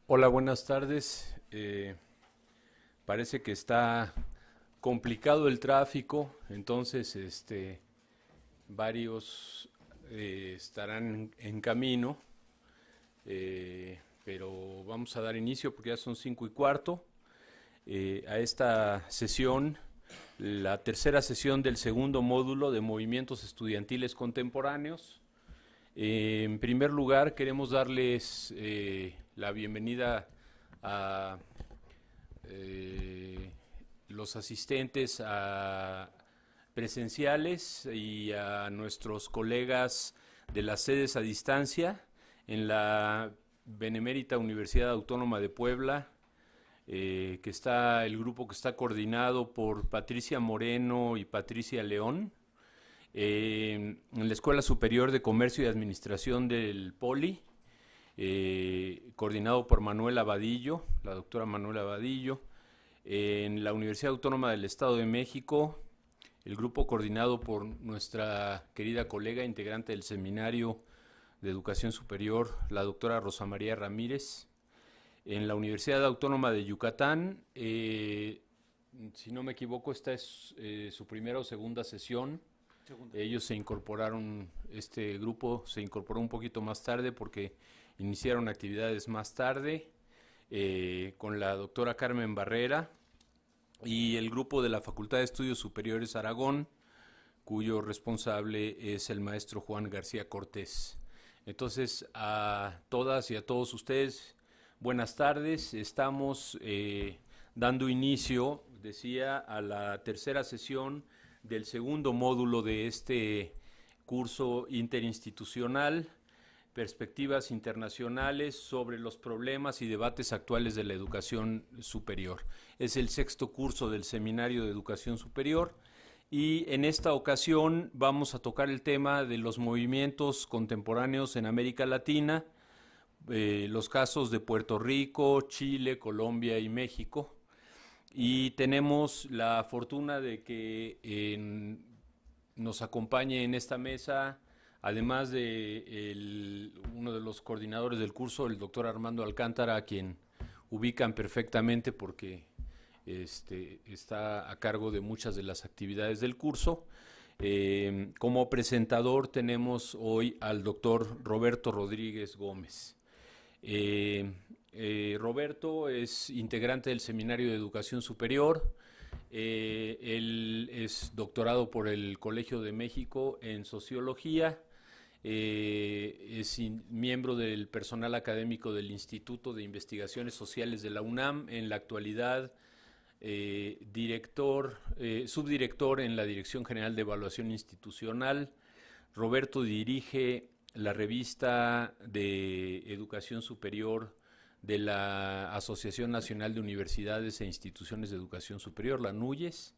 Hola, buenas tardes. Parece que está complicado el tráfico, entonces varios estarán en camino, pero vamos a dar inicio porque ya son 5:15 a esta sesión, la tercera sesión del segundo módulo de movimientos estudiantiles contemporáneos. En primer lugar, queremos darles la bienvenida a eh, los asistentes presenciales y a nuestros colegas de las sedes a distancia en la Benemérita Universidad Autónoma de Puebla, que está el grupo que está coordinado por Patricia Moreno y Patricia León, en la Escuela Superior de Comercio y Administración del Poli, coordinado por Manuela Vadillo, la doctora Manuela Vadillo, en la Universidad Autónoma del Estado de México, el grupo coordinado por nuestra querida colega integrante del Seminario de Educación Superior, la doctora Rosa María Ramírez, en la Universidad Autónoma de Yucatán. Si no me equivoco, esta es su primera o segunda sesión. Segunda. Ellos se incorporaron, este grupo se incorporó un poquito más tarde porque iniciaron actividades más tarde, con la doctora Carmen Barrera y el grupo de la Facultad de Estudios Superiores Aragón, cuyo responsable es el maestro Juan García Cortés. Entonces, a todas y a todos ustedes, buenas tardes. Estamos dando inicio, decía, a la tercera sesión del segundo módulo de este curso interinstitucional, Perspectivas Internacionales sobre los problemas y debates actuales de la educación superior. Es el sexto curso del Seminario de Educación Superior y en esta ocasión vamos a tocar el tema de los movimientos contemporáneos en América Latina, los casos de Puerto Rico, Chile, Colombia y México. Y tenemos la fortuna de que nos acompañe en esta mesa, además de uno de los coordinadores del curso, el doctor Armando Alcántara, a quien ubican perfectamente porque está a cargo de muchas de las actividades del curso. Como presentador tenemos hoy al doctor Roberto Rodríguez Gómez. Eh, Roberto es integrante del Seminario de Educación Superior. Él es doctorado por el Colegio de México en Sociología. Es miembro del personal académico del Instituto de Investigaciones Sociales de la UNAM. En la actualidad, subdirector en la Dirección General de Evaluación Institucional. Roberto dirige la revista de Educación Superior de la Asociación Nacional de Universidades e Instituciones de Educación Superior, la NUYES.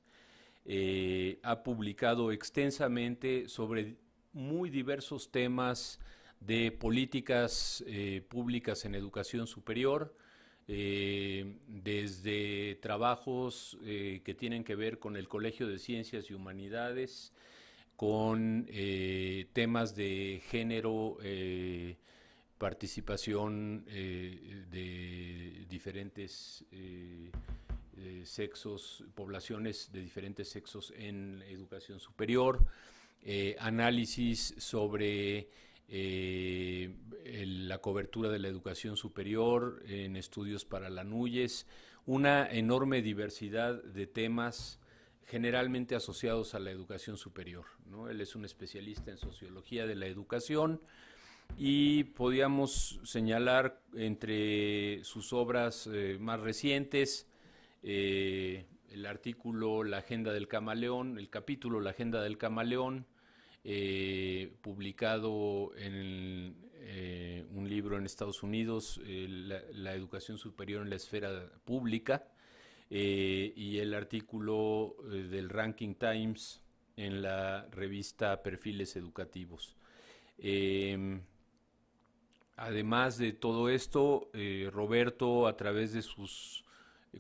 Ha publicado extensamente sobre muy diversos temas de políticas públicas en educación superior, desde trabajos que tienen que ver con el Colegio de Ciencias y Humanidades, con temas de género, participación de diferentes sexos, poblaciones de diferentes sexos en educación superior, análisis sobre la cobertura de la educación superior en estudios para la NUYES, una enorme diversidad de temas generalmente asociados a la educación superior, ¿no? Él es un especialista en sociología de la educación y podíamos señalar entre sus obras más recientes el artículo La Agenda del Camaleón, el capítulo La Agenda del Camaleón, publicado en un libro en Estados Unidos, la educación superior en la esfera pública, y el artículo del Ranking Times en la revista Perfiles Educativos. Eh, Además de todo esto, Roberto, a través de sus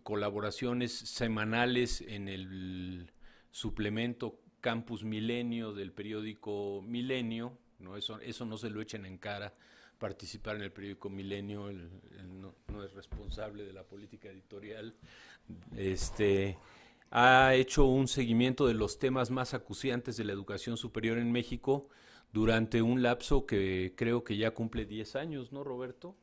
colaboraciones semanales en el suplemento Campus Milenio del periódico Milenio, ¿no? Eso no se lo echen en cara, participar en el periódico Milenio, no, no es responsable de la política editorial, ha hecho un seguimiento de los temas más acuciantes de la educación superior en México durante un lapso que creo que ya cumple 10 años, ¿no, Roberto?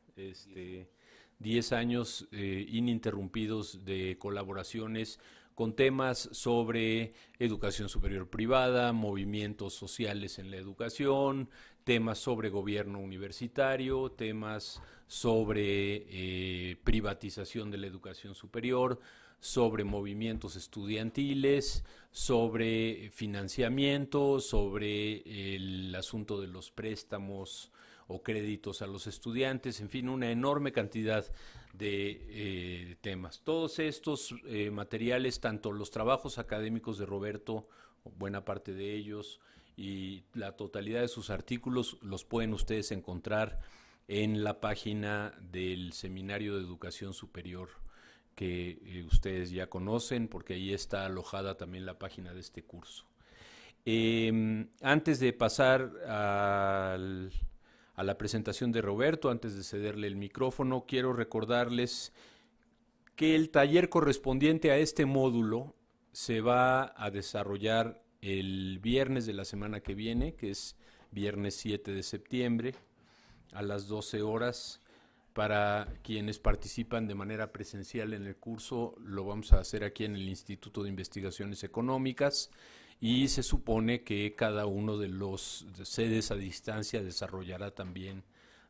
10 años ininterrumpidos de colaboraciones con temas sobre educación superior privada, movimientos sociales en la educación, temas sobre gobierno universitario, temas sobre privatización de la educación superior, sobre movimientos estudiantiles, sobre financiamiento, sobre el asunto de los préstamos o créditos a los estudiantes, en fin, una enorme cantidad de temas. Todos estos materiales, tanto los trabajos académicos de Roberto, buena parte de ellos, y la totalidad de sus artículos los pueden ustedes encontrar en la página del Seminario de Educación Superior que ustedes ya conocen, porque ahí está alojada también la página de este curso. Antes de pasar a la presentación de Roberto, antes de cederle el micrófono, quiero recordarles que el taller correspondiente a este módulo se va a desarrollar el viernes de la semana que viene, que es viernes 7 de septiembre, a las 12 horas. Para quienes participan de manera presencial en el curso, lo vamos a hacer aquí en el Instituto de Investigaciones Económicas y se supone que cada uno de los sedes a distancia desarrollará también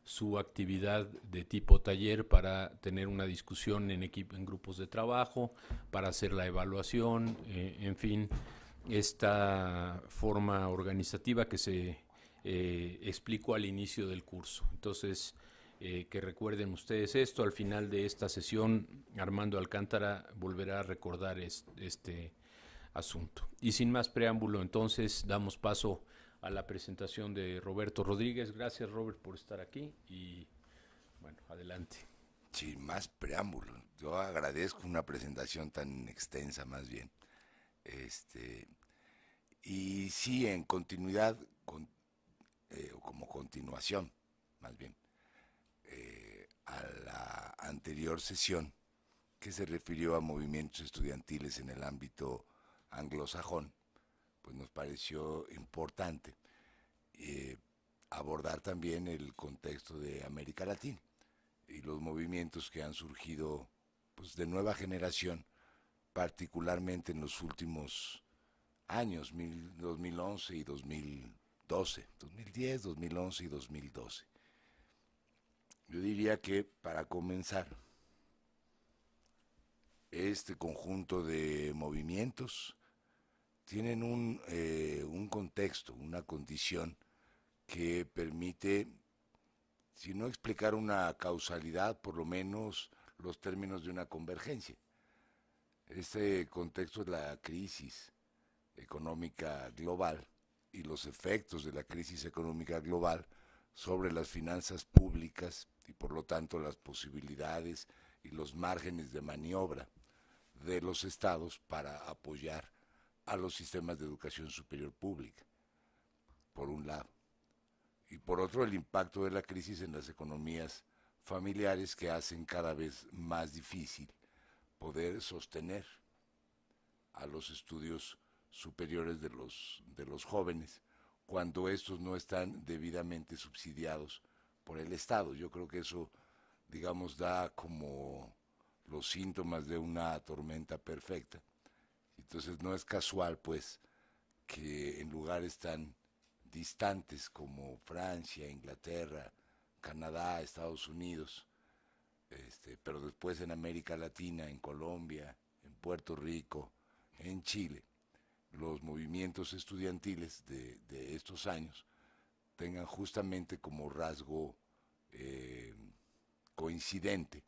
su actividad de tipo taller para tener una discusión en grupos de trabajo, para hacer la evaluación, en fin, esta forma organizativa que se explicó al inicio del curso. Entonces, que recuerden ustedes esto. Al final de esta sesión, Armando Alcántara volverá a recordar este asunto. Y sin más preámbulo, entonces damos paso a la presentación de Roberto Rodríguez. Gracias, Robert, por estar aquí y bueno, adelante. Sin más preámbulo, yo agradezco una presentación tan extensa más bien. Y sí, en continuidad, o como continuación, más bien, a la anterior sesión que se refirió a movimientos estudiantiles en el ámbito anglosajón, pues nos pareció importante eh, abordar también el contexto de América Latina y los movimientos que han surgido pues, de nueva generación, particularmente en los últimos años, 2011 y 2012, 2010, 2011 y 2012. Yo diría que para comenzar, este conjunto de movimientos tienen un contexto, una condición que permite, si no explicar una causalidad, por lo menos los términos de una convergencia. Este contexto es la crisis económica global y los efectos de la crisis económica global sobre las finanzas públicas y por lo tanto las posibilidades y los márgenes de maniobra de los estados para apoyar a los sistemas de educación superior pública, por un lado. Y por otro, el impacto de la crisis en las economías familiares que hacen cada vez más difícil poder sostener a los estudios superiores de los jóvenes cuando estos no están debidamente subsidiados por el Estado. Yo creo que eso, digamos, da como los síntomas de una tormenta perfecta. Entonces no es casual, pues, que en lugares tan distantes como Francia, Inglaterra, Canadá, Estados Unidos, pero después en América Latina, en Colombia, en Puerto Rico, en Chile, los movimientos estudiantiles de estos años tengan justamente como rasgo coincidente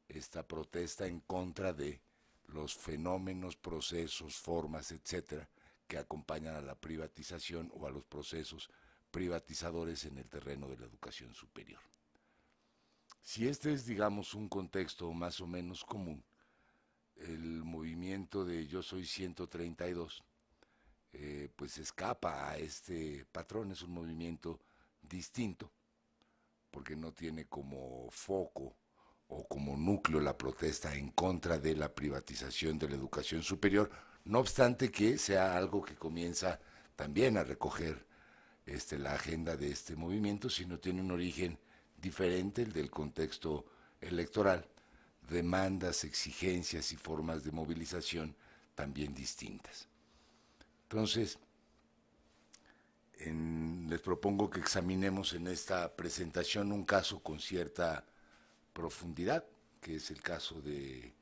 esta protesta en contra de los fenómenos, procesos, formas, etcétera, que acompañan a la privatización o a los procesos privatizadores en el terreno de la educación superior. Si este es, digamos, un contexto más o menos común, el movimiento de Yo Soy 132 pues escapa a este patrón, es un movimiento distinto, porque no tiene como foco o como núcleo la protesta en contra de la privatización de la educación superior, no obstante que sea algo que comienza también a recoger la agenda de este movimiento, sino tiene un origen diferente, el del contexto electoral, demandas, exigencias y formas de movilización también distintas. Entonces, les propongo que examinemos en esta presentación un caso con cierta profundidad, que es el caso de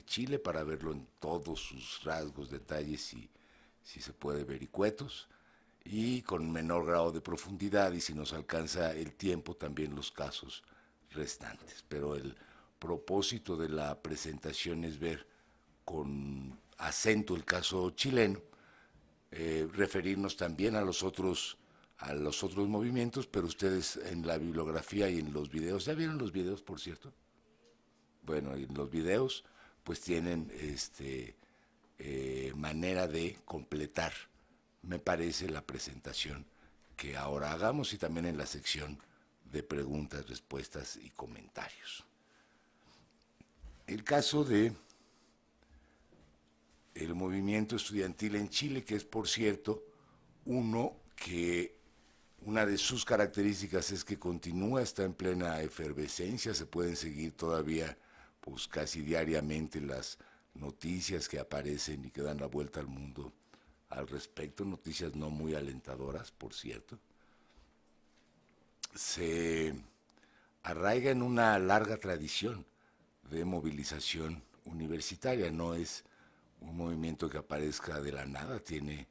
Chile, para verlo en todos sus rasgos, detalles y, si se puede, vericuetos, y con menor grado de profundidad, y si nos alcanza el tiempo, también los casos restantes. Pero el propósito de la presentación es ver con acento el caso chileno, referirnos también a los otros movimientos, pero ustedes en la bibliografía y en los videos, ¿ya vieron los videos, por cierto? Bueno, en los videos pues tienen manera de completar, me parece, la presentación que ahora hagamos, y también en la sección de preguntas, respuestas y comentarios. El caso de el movimiento estudiantil en Chile, que es, por cierto, una de sus características es que continúa, está en plena efervescencia, se pueden seguir todavía pues casi diariamente las noticias que aparecen y que dan la vuelta al mundo al respecto, noticias no muy alentadoras, por cierto. Se arraiga en una larga tradición de movilización universitaria, no es un movimiento que aparezca de la nada, tiene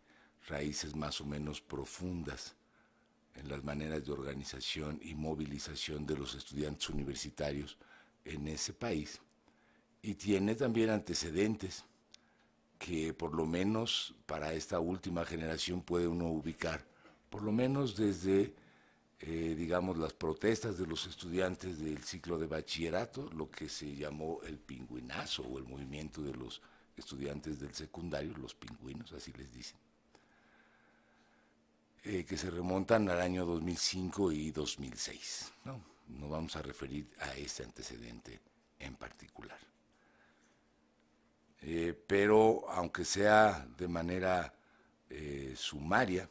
raíces más o menos profundas en las maneras de organización y movilización de los estudiantes universitarios en ese país, y tiene también antecedentes que por lo menos para esta última generación puede uno ubicar, por lo menos desde, digamos, las protestas de los estudiantes del ciclo de bachillerato, lo que se llamó el pingüinazo o el movimiento de los estudiantes del secundario, los pingüinos, así les dicen, que se remontan al año 2005 y 2006. No, nos vamos a referir a este antecedente en particular. Pero aunque sea de manera sumaria,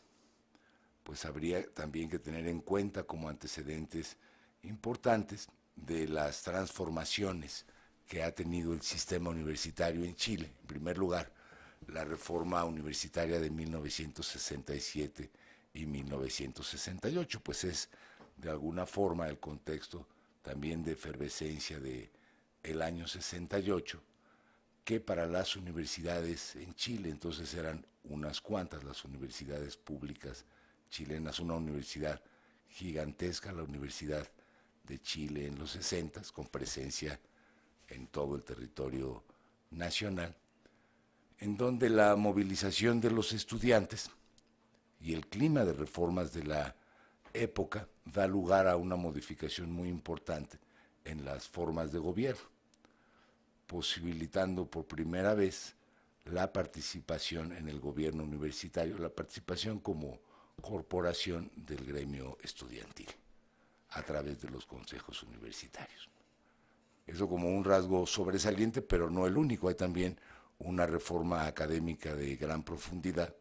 pues habría también que tener en cuenta como antecedentes importantes de las transformaciones que ha tenido el sistema universitario en Chile. En primer lugar, la reforma universitaria de 1967 y 1968, pues es de alguna forma el contexto también de efervescencia del año 68, que para las universidades en Chile, entonces eran unas cuantas las universidades públicas chilenas, una universidad gigantesca, la Universidad de Chile en los 60, con presencia en todo el territorio nacional, en donde la movilización de los estudiantes y el clima de reformas de la época da lugar a una modificación muy importante en las formas de gobierno, posibilitando por primera vez la participación en el gobierno universitario, la participación como corporación del gremio estudiantil a través de los consejos universitarios. Eso como un rasgo sobresaliente, pero no el único. Hay también una reforma académica de gran profundidad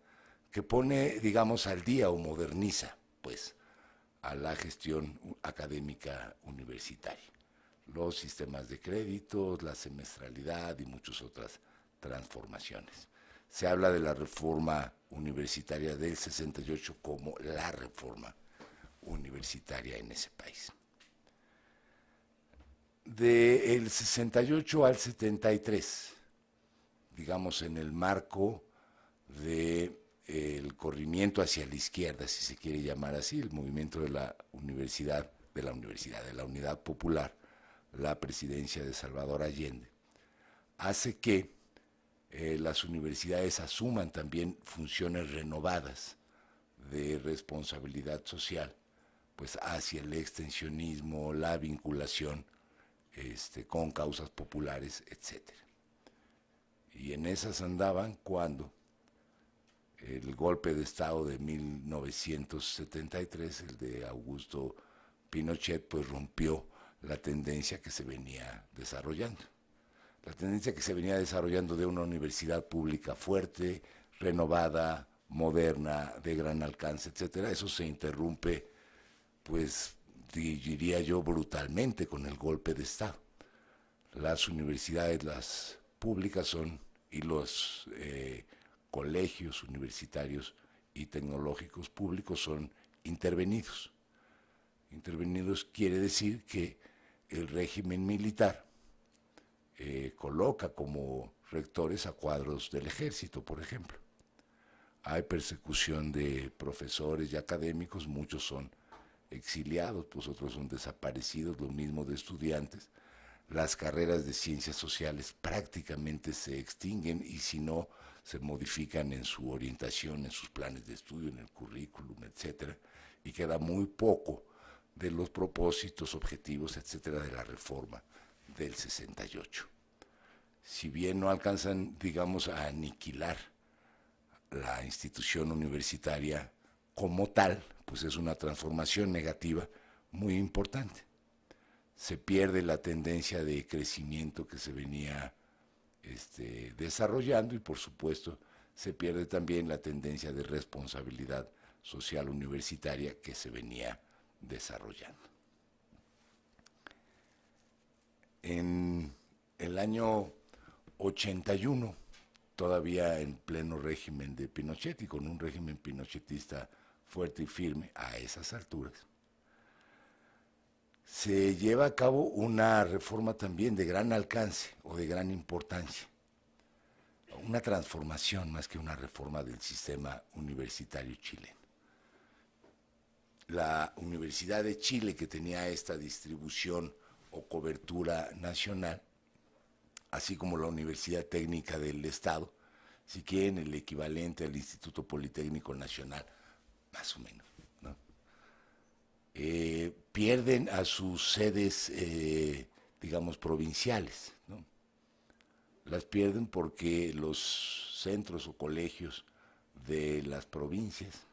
que pone, digamos, al día o moderniza, pues, a la gestión académica universitaria. Los sistemas de créditos, la semestralidad y muchas otras transformaciones. Se habla de la reforma universitaria del 68 como la reforma universitaria en ese país. Del 68 al 73, digamos en el marco del corrimiento hacia la izquierda, si se quiere llamar así, el movimiento de la Unidad Popular, la presidencia de Salvador Allende, hace que las universidades asuman también funciones renovadas de responsabilidad social, pues hacia el extensionismo, la vinculación con causas populares, etc. Y en esas andaban cuando el golpe de Estado de 1973, el de Augusto Pinochet, pues rompió la tendencia que se venía desarrollando. La tendencia que se venía desarrollando de una universidad pública fuerte, renovada, moderna, de gran alcance, etcétera, eso se interrumpe, pues diría yo, brutalmente con el golpe de Estado. Las universidades, las públicas son, y los colegios universitarios y tecnológicos públicos son intervenidos. Intervenidos quiere decir que el régimen militar coloca como rectores a cuadros del ejército, por ejemplo. Hay persecución de profesores y académicos, muchos son exiliados, pues otros son desaparecidos, lo mismo de estudiantes. Las carreras de ciencias sociales prácticamente se extinguen y si no, se modifican en su orientación, en sus planes de estudio, en el currículum, etcétera, y queda muy poco de los propósitos, objetivos, etcétera, de la reforma del 68. Si bien no alcanzan, digamos, a aniquilar la institución universitaria como tal, pues es una transformación negativa muy importante. Se pierde la tendencia de crecimiento que se venía desarrollando y por supuesto se pierde también la tendencia de responsabilidad social universitaria que se venía desarrollando. En el año 81, todavía en pleno régimen de Pinochet y con un régimen pinochetista fuerte y firme a esas alturas, se lleva a cabo una reforma también de gran alcance o de gran importancia, una transformación más que una reforma del sistema universitario chileno. La Universidad de Chile, que tenía esta distribución o cobertura nacional, así como la Universidad Técnica del Estado, si quieren el equivalente al Instituto Politécnico Nacional, más o menos, ¿no? Pierden a sus sedes, digamos, provinciales, ¿no? Las pierden porque los centros o colegios de las provincias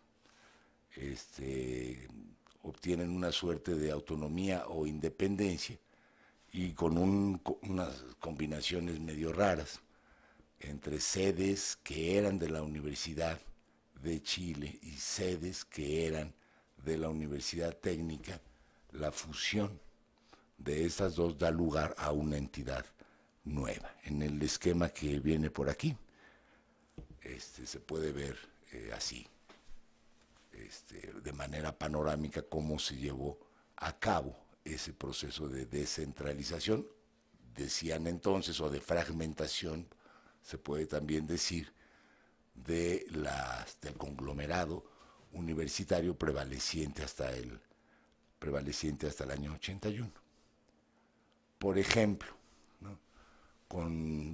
obtienen una suerte de autonomía o independencia y con unas combinaciones medio raras entre sedes que eran de la Universidad de Chile y sedes que eran de la Universidad Técnica. La fusión de estas dos da lugar a una entidad nueva. En el esquema que viene por aquí, se puede ver así, de manera panorámica, cómo se llevó a cabo ese proceso de descentralización, decían entonces, o de fragmentación, se puede también decir, del conglomerado universitario prevaleciente hasta el año 81. Por ejemplo, ¿no?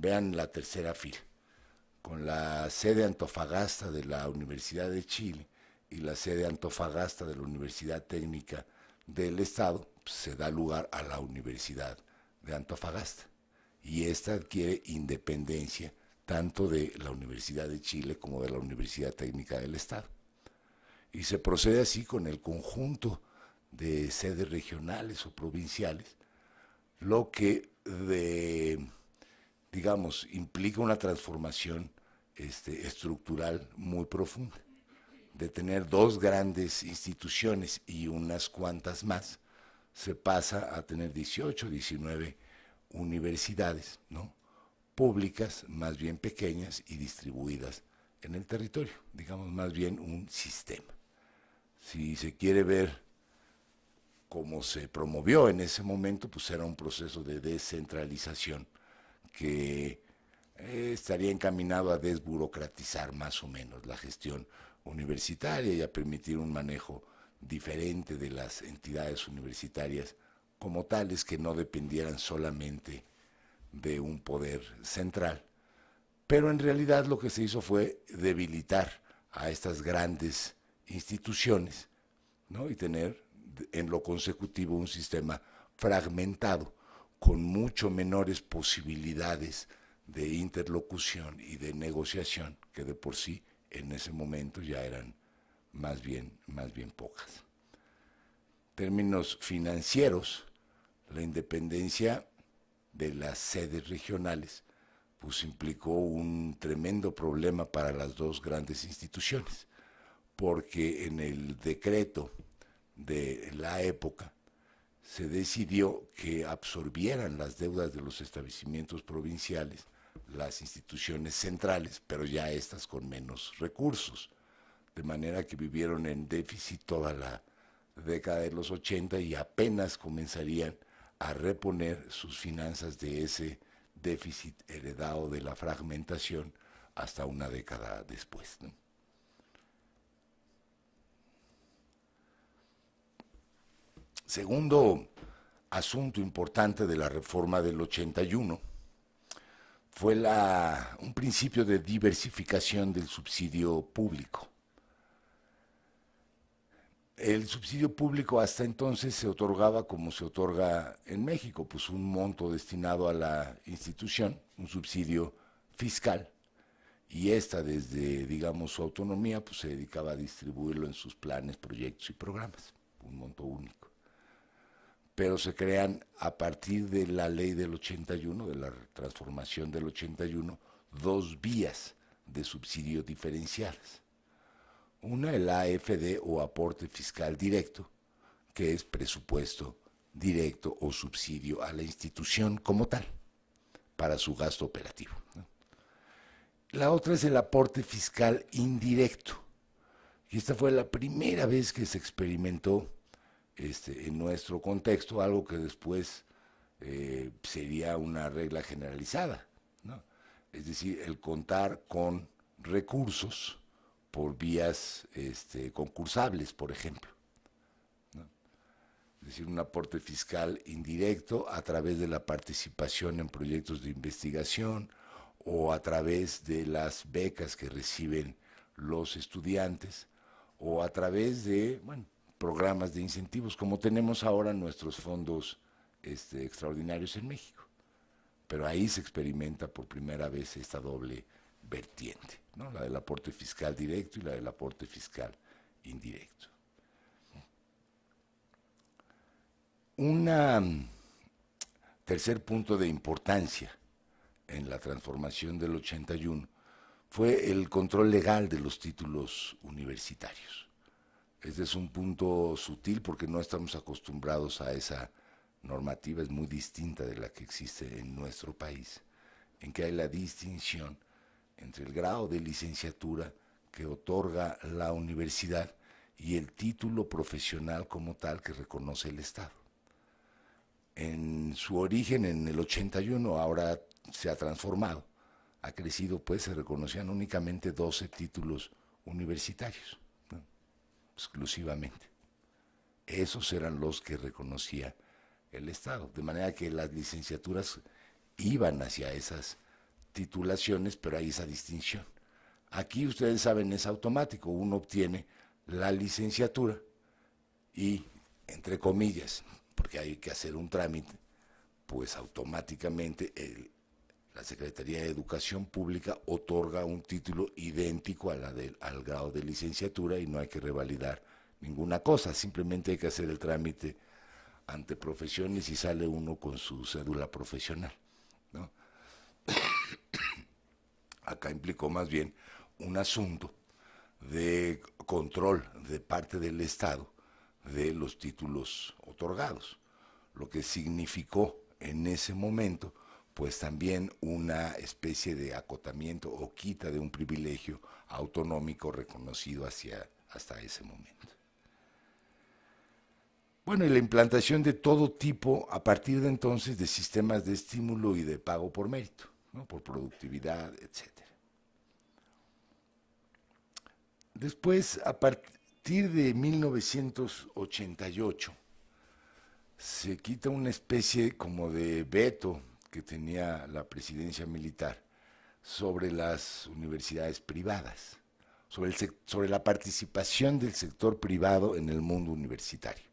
Vean la tercera fila, con la sede Antofagasta de la Universidad de Chile y la sede Antofagasta de la Universidad Técnica del Estado, se da lugar a la Universidad de Antofagasta. Y esta adquiere independencia tanto de la Universidad de Chile como de la Universidad Técnica del Estado. Y se procede así con el conjunto de sedes regionales o provinciales, lo que digamos, implica una transformación estructural muy profunda. De tener dos grandes instituciones y unas cuantas más, se pasa a tener 18, 19 universidades, ¿no? Públicas, más bien pequeñas y distribuidas en el territorio, digamos más bien un sistema. Si se quiere ver cómo se promovió en ese momento, pues era un proceso de descentralización que estaría encaminado a desburocratizar más o menos la gestión universitaria y a permitir un manejo diferente de las entidades universitarias como tales, que no dependieran solamente de un poder central. Pero en realidad lo que se hizo fue debilitar a estas grandes instituciones, ¿no? Y tener en lo consecutivo un sistema fragmentado, con mucho menores posibilidades de interlocución y de negociación, que de por sí en ese momento ya eran más bien pocas. En términos financieros, La independencia de las sedes regionales pues implicó un tremendo problema para las dos grandes instituciones, porque en el decreto de la época se decidió que absorbieran las deudas de los establecimientos provinciales las instituciones centrales, pero ya estas con menos recursos, de manera que vivieron en déficit toda la década de los 80 y apenas comenzarían a reponer sus finanzas de ese déficit heredado de la fragmentación hasta una década después, ¿no? Segundo asunto importante de la reforma del 81 fue un principio de diversificación del subsidio público. El subsidio público hasta entonces se otorgaba como se otorga en México, pues un monto destinado a la institución, un subsidio fiscal, y esta desde, digamos, su autonomía, pues se dedicaba a distribuirlo en sus planes, proyectos y programas, un monto único. Pero se crean a partir de la ley del 81, de la transformación del 81, dos vías de subsidio diferenciales. Una, el AFD o aporte fiscal directo, que es presupuesto directo o subsidio a la institución como tal, para su gasto operativo, ¿no? La otra es el aporte fiscal indirecto, y esta fue la primera vez que se experimentó en nuestro contexto, algo que después sería una regla generalizada, ¿no? Es decir, el contar con recursos por vías concursables, por ejemplo, ¿no? Es decir, un aporte fiscal indirecto a través de la participación en proyectos de investigación o a través de las becas que reciben los estudiantes o a través de, bueno, programas de incentivos, como tenemos ahora nuestros fondos extraordinarios en México. Pero ahí se experimenta por primera vez esta doble vertiente, ¿no? La del aporte fiscal directo y la del aporte fiscal indirecto. Un tercer punto de importancia en la transformación del 81 fue el control legal de los títulos universitarios. Este es un punto sutil porque no estamos acostumbrados a esa normativa, es muy distinta de la que existe en nuestro país, en que hay la distinción entre el grado de licenciatura que otorga la universidad y el título profesional como tal que reconoce el Estado. En su origen, en el 81, ahora se ha transformado, ha crecido, pues se reconocían únicamente 12 títulos universitarios, ¿no? Exclusivamente. Esos eran los que reconocía el Estado, de manera que las licenciaturas iban hacia esas titulaciones, pero hay esa distinción. Aquí ustedes saben, es automático, uno obtiene la licenciatura y, entre comillas, porque hay que hacer un trámite, pues automáticamente la Secretaría de Educación Pública otorga un título idéntico a al grado de licenciatura y no hay que revalidar ninguna cosa, simplemente hay que hacer el trámite ante Profesiones y sale uno con su cédula profesional, ¿no? Acá implicó más bien un asunto de control de parte del Estado de los títulos otorgados, lo que significó en ese momento pues también una especie de acotamiento o quita de un privilegio autonómico reconocido hasta ese momento. Bueno, y la implantación de todo tipo a partir de entonces de sistemas de estímulo y de pago por mérito, ¿no? Por productividad, etc. Después, a partir de 1988, se quita una especie como de veto que tenía la presidencia militar sobre las universidades privadas, sobre la participación del sector privado en el mundo universitario.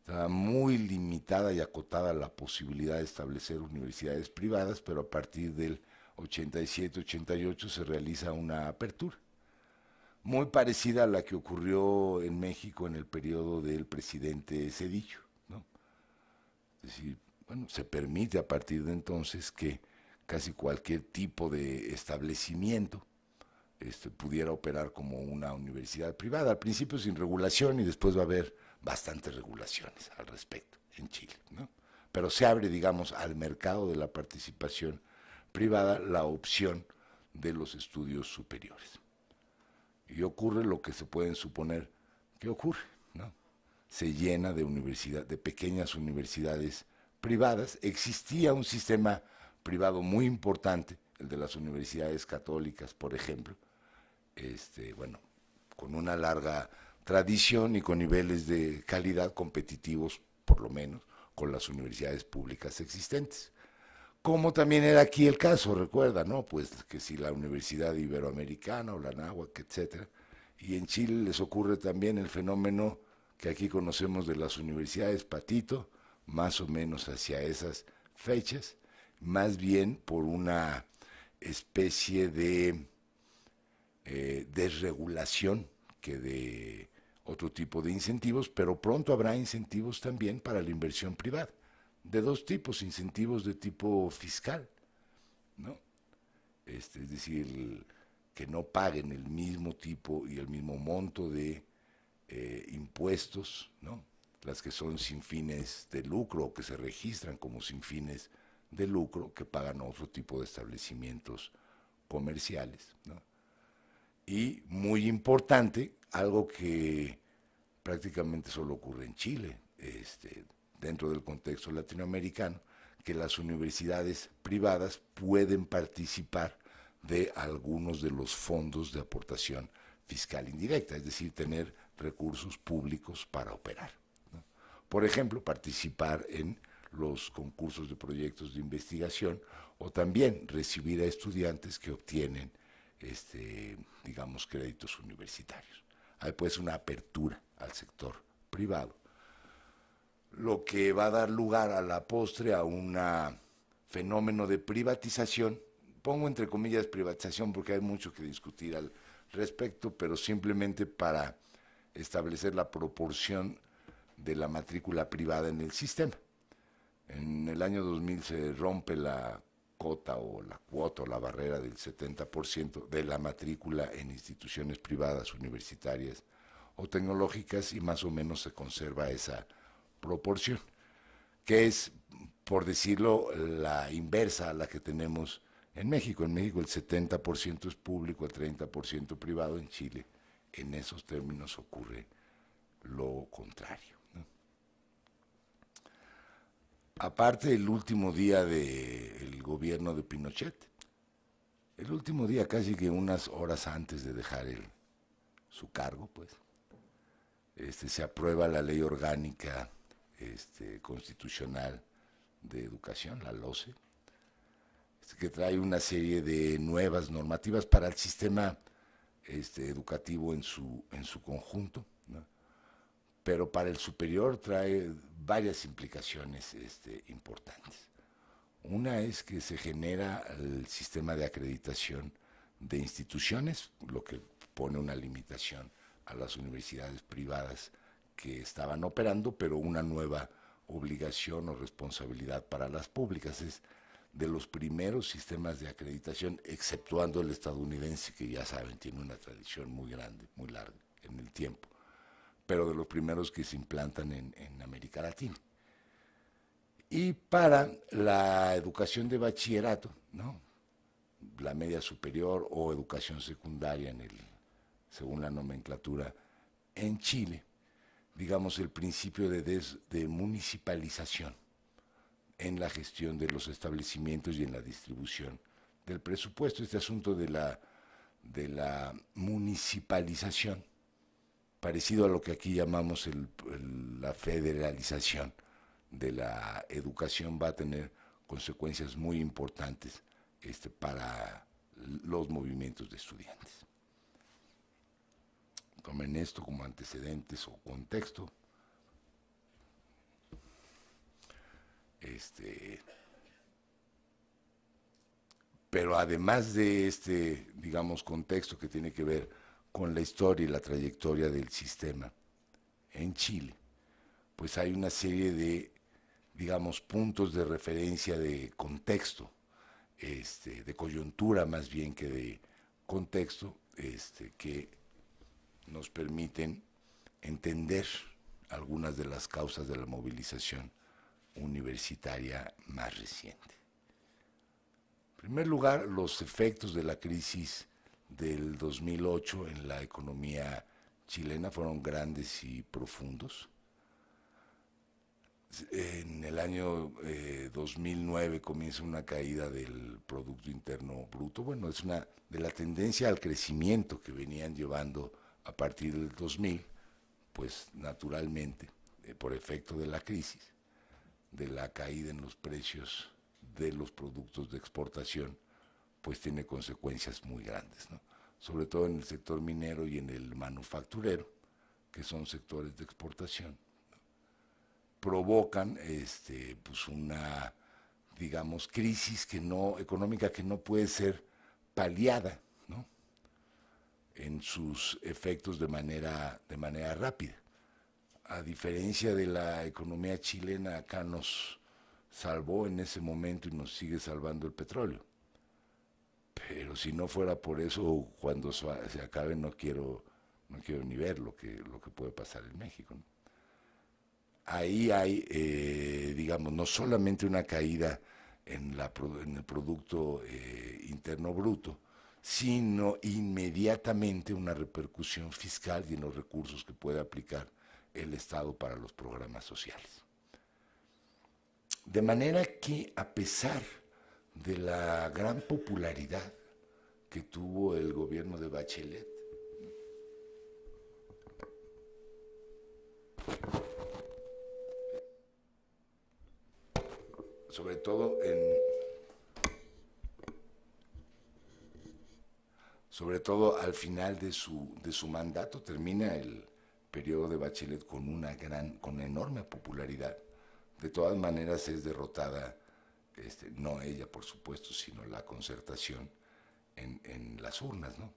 Estaba muy limitada y acotada la posibilidad de establecer universidades privadas, pero a partir del 87-88 se realiza una apertura, muy parecida a la que ocurrió en México en el periodo del presidente Zedillo, ¿no? Es decir, bueno, se permite a partir de entonces que casi cualquier tipo de establecimiento pudiera operar como una universidad privada, al principio sin regulación y después va a haber bastantes regulaciones al respecto en Chile, ¿no? Pero se abre, digamos, al mercado de la participación privada la opción de los estudios superiores. Y ocurre lo que se pueden suponer que ocurre, ¿no? Se llena de pequeñas universidades privadas. Existía un sistema privado muy importante, el de las universidades católicas, por ejemplo, bueno, con una larga tradición y con niveles de calidad competitivos, por lo menos, con las universidades públicas existentes. Como también era aquí el caso, recuerda, ¿no? Pues que si la Universidad Iberoamericana o la Anáhuac, etcétera. Y en Chile les ocurre también el fenómeno que aquí conocemos de las universidades patito, más o menos hacia esas fechas, más bien por una especie de desregulación que de otro tipo de incentivos, pero pronto habrá incentivos también para la inversión privada, de dos tipos, incentivos de tipo fiscal, ¿no? Es decir, que no paguen el mismo tipo y el mismo monto de impuestos, ¿no? Las que son sin fines de lucro o que se registran como sin fines de lucro, que pagan otro tipo de establecimientos comerciales, ¿no? Y muy importante, algo que prácticamente solo ocurre en Chile, dentro del contexto latinoamericano, que las universidades privadas pueden participar de algunos de los fondos de aportación fiscal indirecta, es decir, tener recursos públicos para operar, ¿no? Por ejemplo, participar en los concursos de proyectos de investigación o también recibir a estudiantes que obtienen, digamos, créditos universitarios. Hay pues una apertura al sector privado, lo que va a dar lugar a la postre a un fenómeno de privatización. Pongo entre comillas privatización porque hay mucho que discutir al respecto, pero simplemente para establecer la proporción de la matrícula privada en el sistema. En el año 2000 se rompe la cota o la cuota o la barrera del 70% de la matrícula en instituciones privadas, universitarias o tecnológicas y más o menos se conserva esa proporción, que es, por decirlo, la inversa a la que tenemos en México. En México el 70% es público, el 30% privado. En Chile, en esos términos ocurre lo contrario, ¿no? Aparte el último día del gobierno de Pinochet, el último día casi que unas horas antes de dejar su cargo, pues, se aprueba la ley orgánica constitucional de educación, la LOCE, que trae una serie de nuevas normativas para el sistema educativo en su conjunto, ¿no? Pero para el superior trae varias implicaciones importantes. Una es que se genera el sistema de acreditación de instituciones, lo que pone una limitación a las universidades privadas que estaban operando, pero una nueva obligación o responsabilidad para las públicas. Es de los primeros sistemas de acreditación, exceptuando el estadounidense, que ya saben, tiene una tradición muy grande, muy larga en el tiempo, pero de los primeros que se implantan en América Latina. Y para la educación de bachillerato, ¿no?, la media superior o educación secundaria según la nomenclatura en Chile, digamos, el principio de municipalización en la gestión de los establecimientos y en la distribución del presupuesto. Este asunto de la municipalización, parecido a lo que aquí llamamos la federalización de la educación, va a tener consecuencias muy importantes para los movimientos de estudiantes. Tomen esto como antecedentes o contexto. Pero además de digamos, contexto que tiene que ver con la historia y la trayectoria del sistema en Chile, pues hay una serie de digamos, puntos de referencia de contexto, de coyuntura más bien que de contexto, que nos permiten entender algunas de las causas de la movilización universitaria más reciente. En primer lugar, los efectos de la crisis del 2008 en la economía chilena fueron grandes y profundos. En el año 2009 comienza una caída del Producto Interno Bruto. Bueno, es una de la tendencia al crecimiento que venían llevando a partir del 2000, pues naturalmente, por efecto de la crisis, de la caída en los precios de los productos de exportación, pues tiene consecuencias muy grandes, ¿no? Sobre todo en el sector minero y en el manufacturero, que son sectores de exportación, provocan pues una, digamos, crisis que no, económica que no puede ser paliada, ¿no?, en sus efectos de manera rápida. A diferencia de la economía chilena, acá nos salvó en ese momento y nos sigue salvando el petróleo. Pero si no fuera por eso, cuando se acabe no quiero ni ver lo que puede pasar en México, ¿no? Ahí hay, digamos, no solamente una caída en el Producto Interno Bruto, sino inmediatamente una repercusión fiscal y en los recursos que puede aplicar el Estado para los programas sociales. De manera que, a pesar de la gran popularidad que tuvo el gobierno de Bachelet, sobre todo al final de su mandato, termina el periodo de Bachelet con enorme popularidad. De todas maneras es derrotada, no ella por supuesto, sino la Concertación en las urnas, ¿no?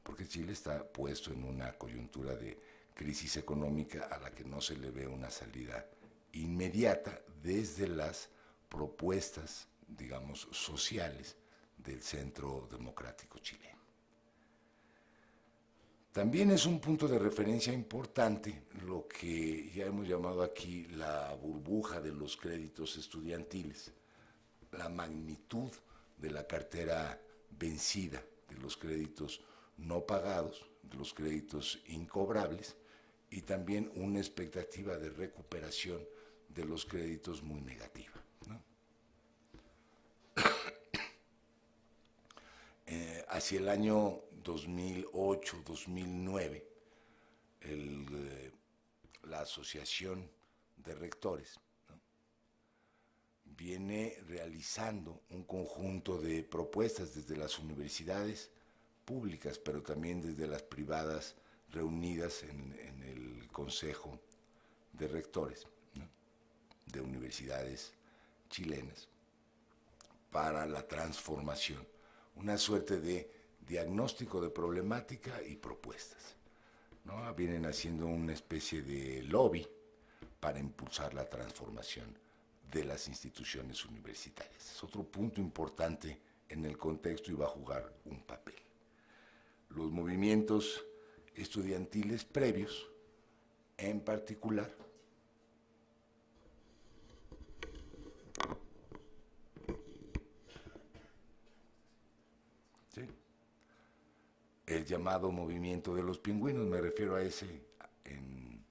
Porque Chile está puesto en una coyuntura de crisis económica a la que no se le ve una salida inmediata desde las propuestas, digamos, sociales del Centro Democrático chileno. También es un punto de referencia importante lo que ya hemos llamado aquí la burbuja de los créditos estudiantiles, la magnitud de la cartera vencida, de los créditos no pagados, de los créditos incobrables, y también una expectativa de recuperación de los créditos muy negativa, ¿no? Hacia el año 2008-2009, la Asociación de Rectores, ¿no?, viene realizando un conjunto de propuestas desde las universidades públicas, pero también desde las privadas reunidas en el Consejo de Rectores, ¿no?, de universidades chilenas, para la transformación, una suerte de diagnóstico de problemática y propuestas, ¿no? Vienen haciendo una especie de lobby para impulsar la transformación de las instituciones universitarias. Es otro punto importante en el contexto y va a jugar un papel. Los movimientos estudiantiles previos, en particular, ¿sí?, el llamado movimiento de los pingüinos, me refiero a ese en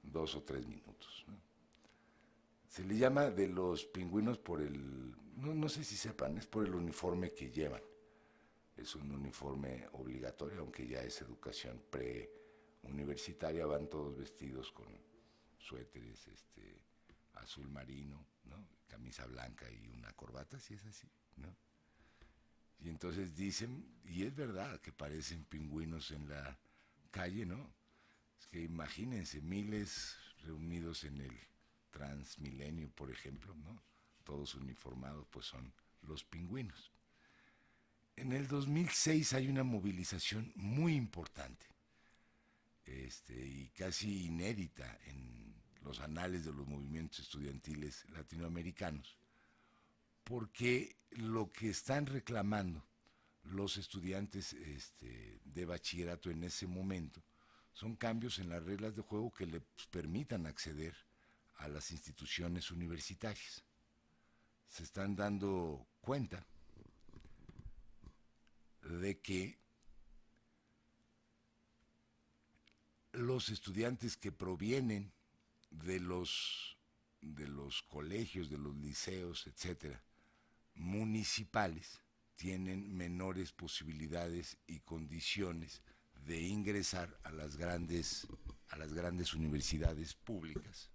2 o 3 minutos, ¿no? Se le llama de los pingüinos por no sé si sepan, es por el uniforme que llevan. Es un uniforme obligatorio, aunque ya es educación preuniversitaria, van todos vestidos con suéteres azul marino, ¿no?, camisa blanca y una corbata, si es así, ¿no? Y entonces dicen, y es verdad, que parecen pingüinos en la calle, ¿no? Es que imagínense, miles reunidos en el Transmilenio, por ejemplo, ¿no?, todos uniformados, pues son los pingüinos. En el 2006 hay una movilización muy importante, y casi inédita en los anales de los movimientos estudiantiles latinoamericanos, porque lo que están reclamando los estudiantes de bachillerato en ese momento son cambios en las reglas de juego que les permitan acceder a las instituciones universitarias. Se están dando cuenta de que los estudiantes que provienen de los colegios, de los liceos, etcétera, municipales, tienen menores posibilidades y condiciones de ingresar a las grandes universidades públicas.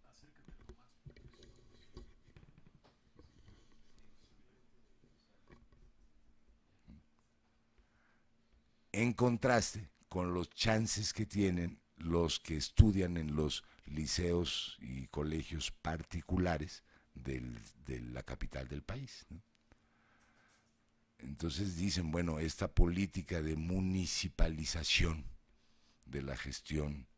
En contraste con los chances que tienen los que estudian en los liceos y colegios particulares de la capital del país, ¿no? Entonces dicen, bueno, esta política de municipalización de la gestión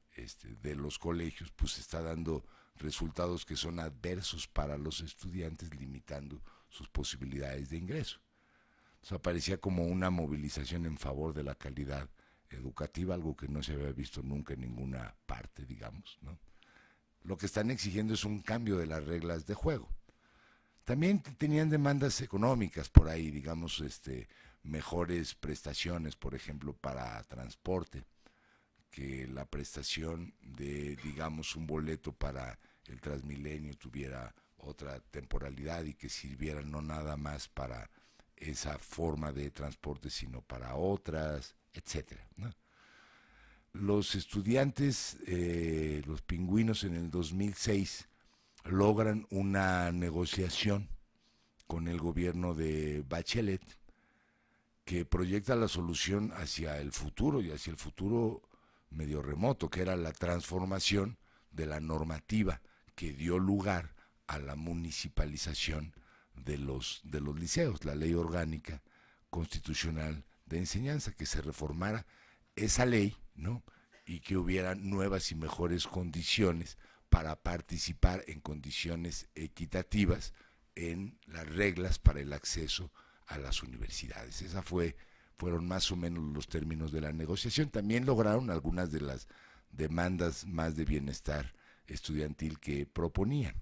de los colegios, pues está dando resultados que son adversos para los estudiantes, limitando sus posibilidades de ingreso. O sea, parecía como una movilización en favor de la calidad educativa, algo que no se había visto nunca en ninguna parte, digamos, ¿no? Lo que están exigiendo es un cambio de las reglas de juego. También tenían demandas económicas por ahí, digamos, mejores prestaciones, por ejemplo, para transporte, que la prestación de, digamos, un boleto para el Transmilenio tuviera otra temporalidad y que sirviera no nada más para esa forma de transporte, sino para otras, etcétera, ¿no? Los estudiantes, los pingüinos en el 2006 logran una negociación con el gobierno de Bachelet que proyecta la solución hacia el futuro y hacia el futuro medio remoto, que era la transformación de la normativa que dio lugar a la municipalización de los liceos, la ley orgánica constitucional de enseñanza, que se reformara esa ley, ¿no? Y que hubiera nuevas y mejores condiciones para participar en condiciones equitativas en las reglas para el acceso a las universidades. Fueron más o menos los términos de la negociación. También lograron algunas de las demandas más de bienestar estudiantil que proponían.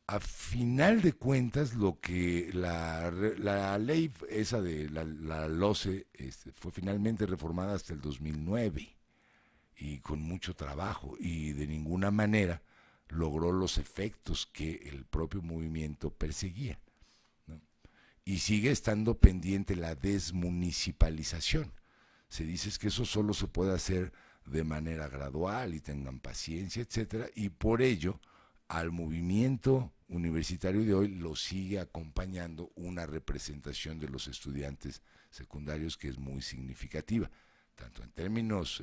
A final de cuentas, lo que la ley esa de la LOCE fue finalmente reformada hasta el 2009 y con mucho trabajo, y de ninguna manera logró los efectos que el propio movimiento perseguía, ¿no? Y sigue estando pendiente la desmunicipalización. Se dice que eso solo se puede hacer de manera gradual y tengan paciencia, etcétera, y por ello al movimiento universitario de hoy lo sigue acompañando una representación de los estudiantes secundarios que es muy significativa, tanto en términos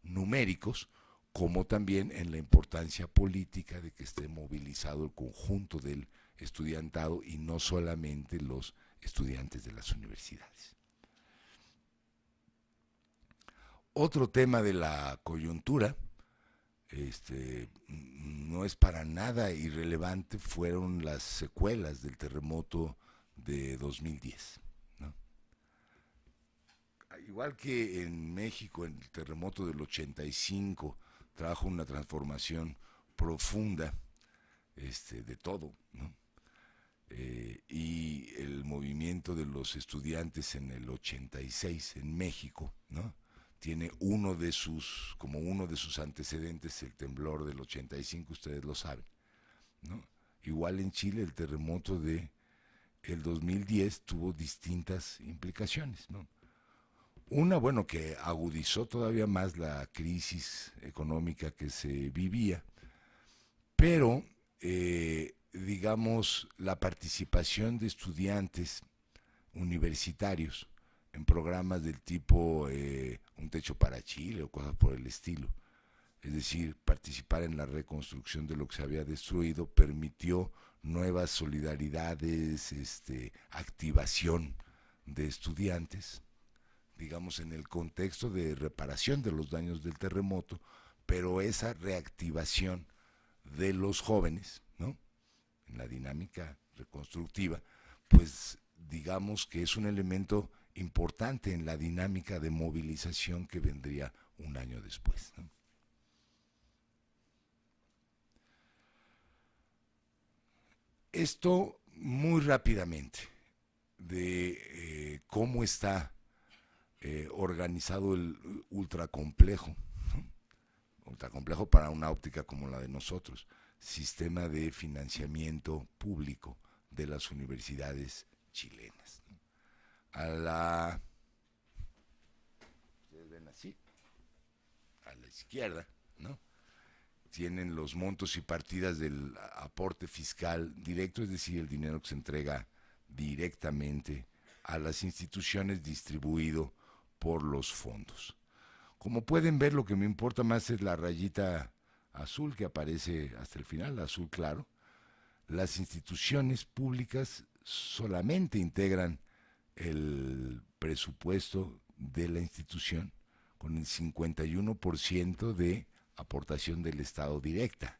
numéricos, como también en la importancia política de que esté movilizado el conjunto del estudiantado y no solamente los estudiantes de las universidades. Otro tema de la coyuntura, no es para nada irrelevante, fueron las secuelas del terremoto de 2010. Igual que en México, en el terremoto del 85 trajo una transformación profunda de todo, ¿no? Y el movimiento de los estudiantes en el 86 en México, ¿no? Tiene uno de sus antecedentes el temblor del 85, ustedes lo saben, ¿no? Igual en Chile el terremoto de el 2010 tuvo distintas implicaciones, ¿no? Una, bueno, que agudizó todavía más la crisis económica que se vivía, pero, digamos, la participación de estudiantes universitarios en programas del tipo Un Techo para Chile o cosas por el estilo, es decir, participar en la reconstrucción de lo que se había destruido, permitió nuevas solidaridades, activación de estudiantes, digamos, en el contexto de reparación de los daños del terremoto, pero esa reactivación de los jóvenes, ¿no? En la dinámica reconstructiva, pues digamos que es un elemento importante en la dinámica de movilización que vendría un año después, ¿no? Esto muy rápidamente de cómo está organizado el ultracomplejo, ¿no? Ultracomplejo para una óptica como la de nosotros, sistema de financiamiento público de las universidades chilenas, ¿no? Ustedes ven así, a la izquierda, ¿no? Tienen los montos y partidas del aporte fiscal directo, es decir, el dinero que se entrega directamente a las instituciones distribuido por los fondos. Como pueden ver, lo que me importa más es la rayita azul que aparece hasta el final, azul claro. Las instituciones públicas solamente integran el presupuesto de la institución con el 51% de aportación del Estado directa.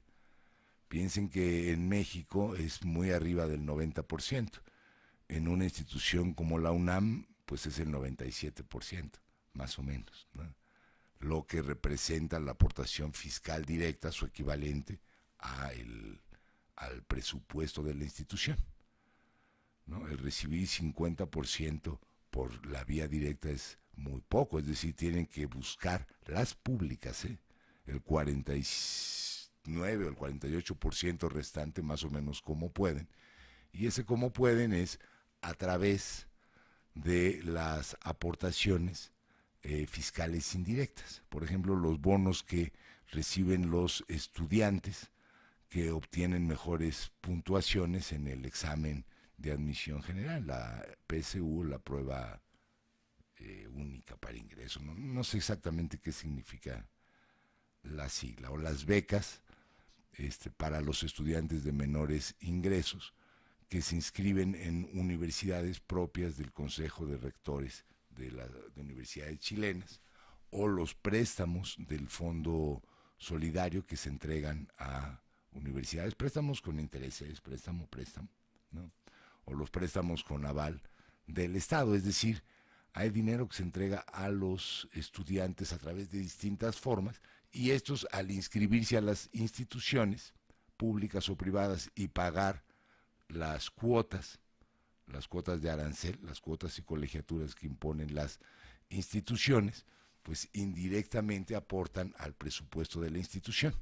Piensen que en México es muy arriba del 90%. En una institución como la UNAM, pues es el 97%, más o menos, ¿no? Lo que representa la aportación fiscal directa, su equivalente al presupuesto de la institución, ¿no? El recibir 50% por la vía directa es muy poco, es decir, tienen que buscar las públicas, el 49 o el 48% restante, más o menos como pueden, y ese como pueden es a través de las aportaciones fiscales indirectas. Por ejemplo, los bonos que reciben los estudiantes que obtienen mejores puntuaciones en el examen de admisión general, la PSU, la prueba única para ingreso. No sé exactamente qué significa la sigla, o las becas para los estudiantes de menores ingresos que se inscriben en universidades propias del Consejo de Rectores de universidades chilenas, o los préstamos del Fondo Solidario que se entregan a universidades, préstamos con intereses, préstamo, ¿no? O los préstamos con aval del Estado, es decir, hay dinero que se entrega a los estudiantes a través de distintas formas, y estos, al inscribirse a las instituciones públicas o privadas y pagar las cuotas de arancel, las cuotas y colegiaturas que imponen las instituciones, pues indirectamente aportan al presupuesto de la institución.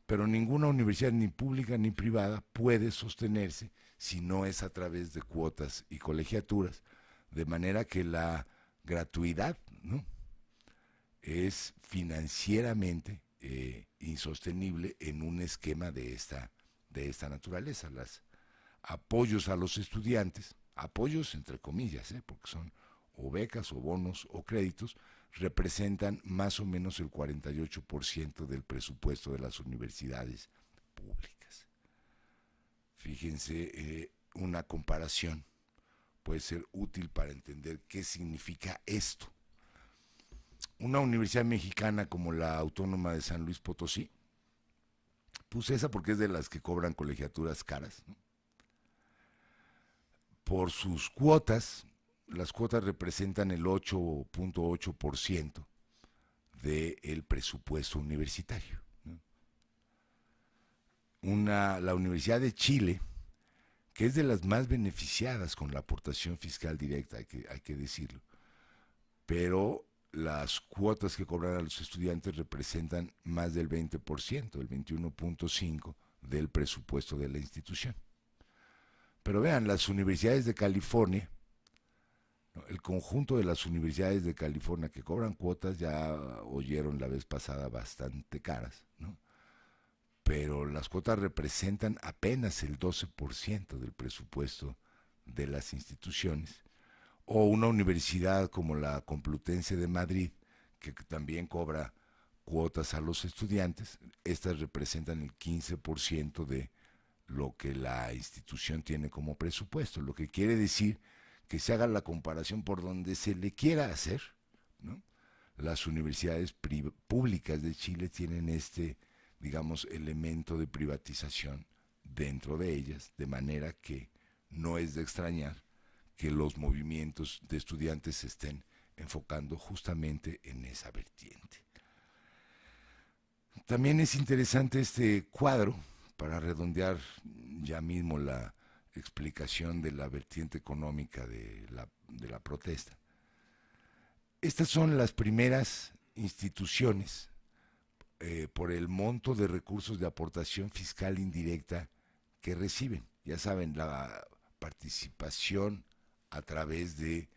Pero ninguna universidad, ni pública ni privada, puede sostenerse si no es a través de cuotas y colegiaturas, de manera que la gratuidad, ¿no?, es financieramente insostenible en un esquema de esta naturaleza. Los apoyos a los estudiantes, apoyos entre comillas, porque son o becas o bonos o créditos, representan más o menos el 48% del presupuesto de las universidades públicas. Fíjense, una comparación puede ser útil para entender qué significa esto. Una universidad mexicana como la Autónoma de San Luis Potosí, puse esa porque es de las que cobran colegiaturas caras, ¿no? Por sus cuotas, las cuotas representan el 8.8% del presupuesto universitario, ¿no? La Universidad de Chile, que es de las más beneficiadas con la aportación fiscal directa, hay que decirlo, pero las cuotas que cobran a los estudiantes representan más del 20%, el 21.5% del presupuesto de la institución. Pero vean, las universidades de California, ¿no?, el conjunto de las universidades de California que cobran cuotas, ya oyeron la vez pasada, bastante caras, ¿no?, pero las cuotas representan apenas el 12% del presupuesto de las instituciones. O una universidad como la Complutense de Madrid, que también cobra cuotas a los estudiantes, estas representan el 15% de lo que la institución tiene como presupuesto, lo que quiere decir que se haga la comparación por donde se le quiera hacer, ¿no? Las universidades públicas de Chile tienen este digamos, elemento de privatización dentro de ellas, de manera que no es de extrañar que los movimientos de estudiantes se estén enfocando justamente en esa vertiente. También es interesante este cuadro, para redondear ya mismo la explicación de la vertiente económica de la protesta. Estas son las primeras instituciones por el monto de recursos de aportación fiscal indirecta que reciben. Ya saben, la participación a través de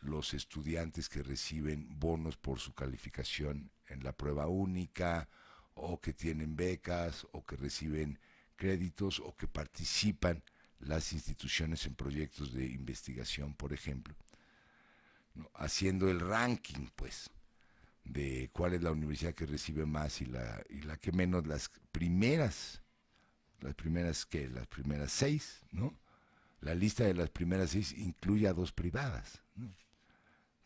los estudiantes que reciben bonos por su calificación en la prueba única, o que tienen becas, o que reciben créditos, o que participan las instituciones en proyectos de investigación, por ejemplo, ¿no? Haciendo el ranking, pues, de cuál es la universidad que recibe más y la que menos. Las primeras 6, ¿no? La lista de las primeras 6 incluye a 2 privadas, ¿no?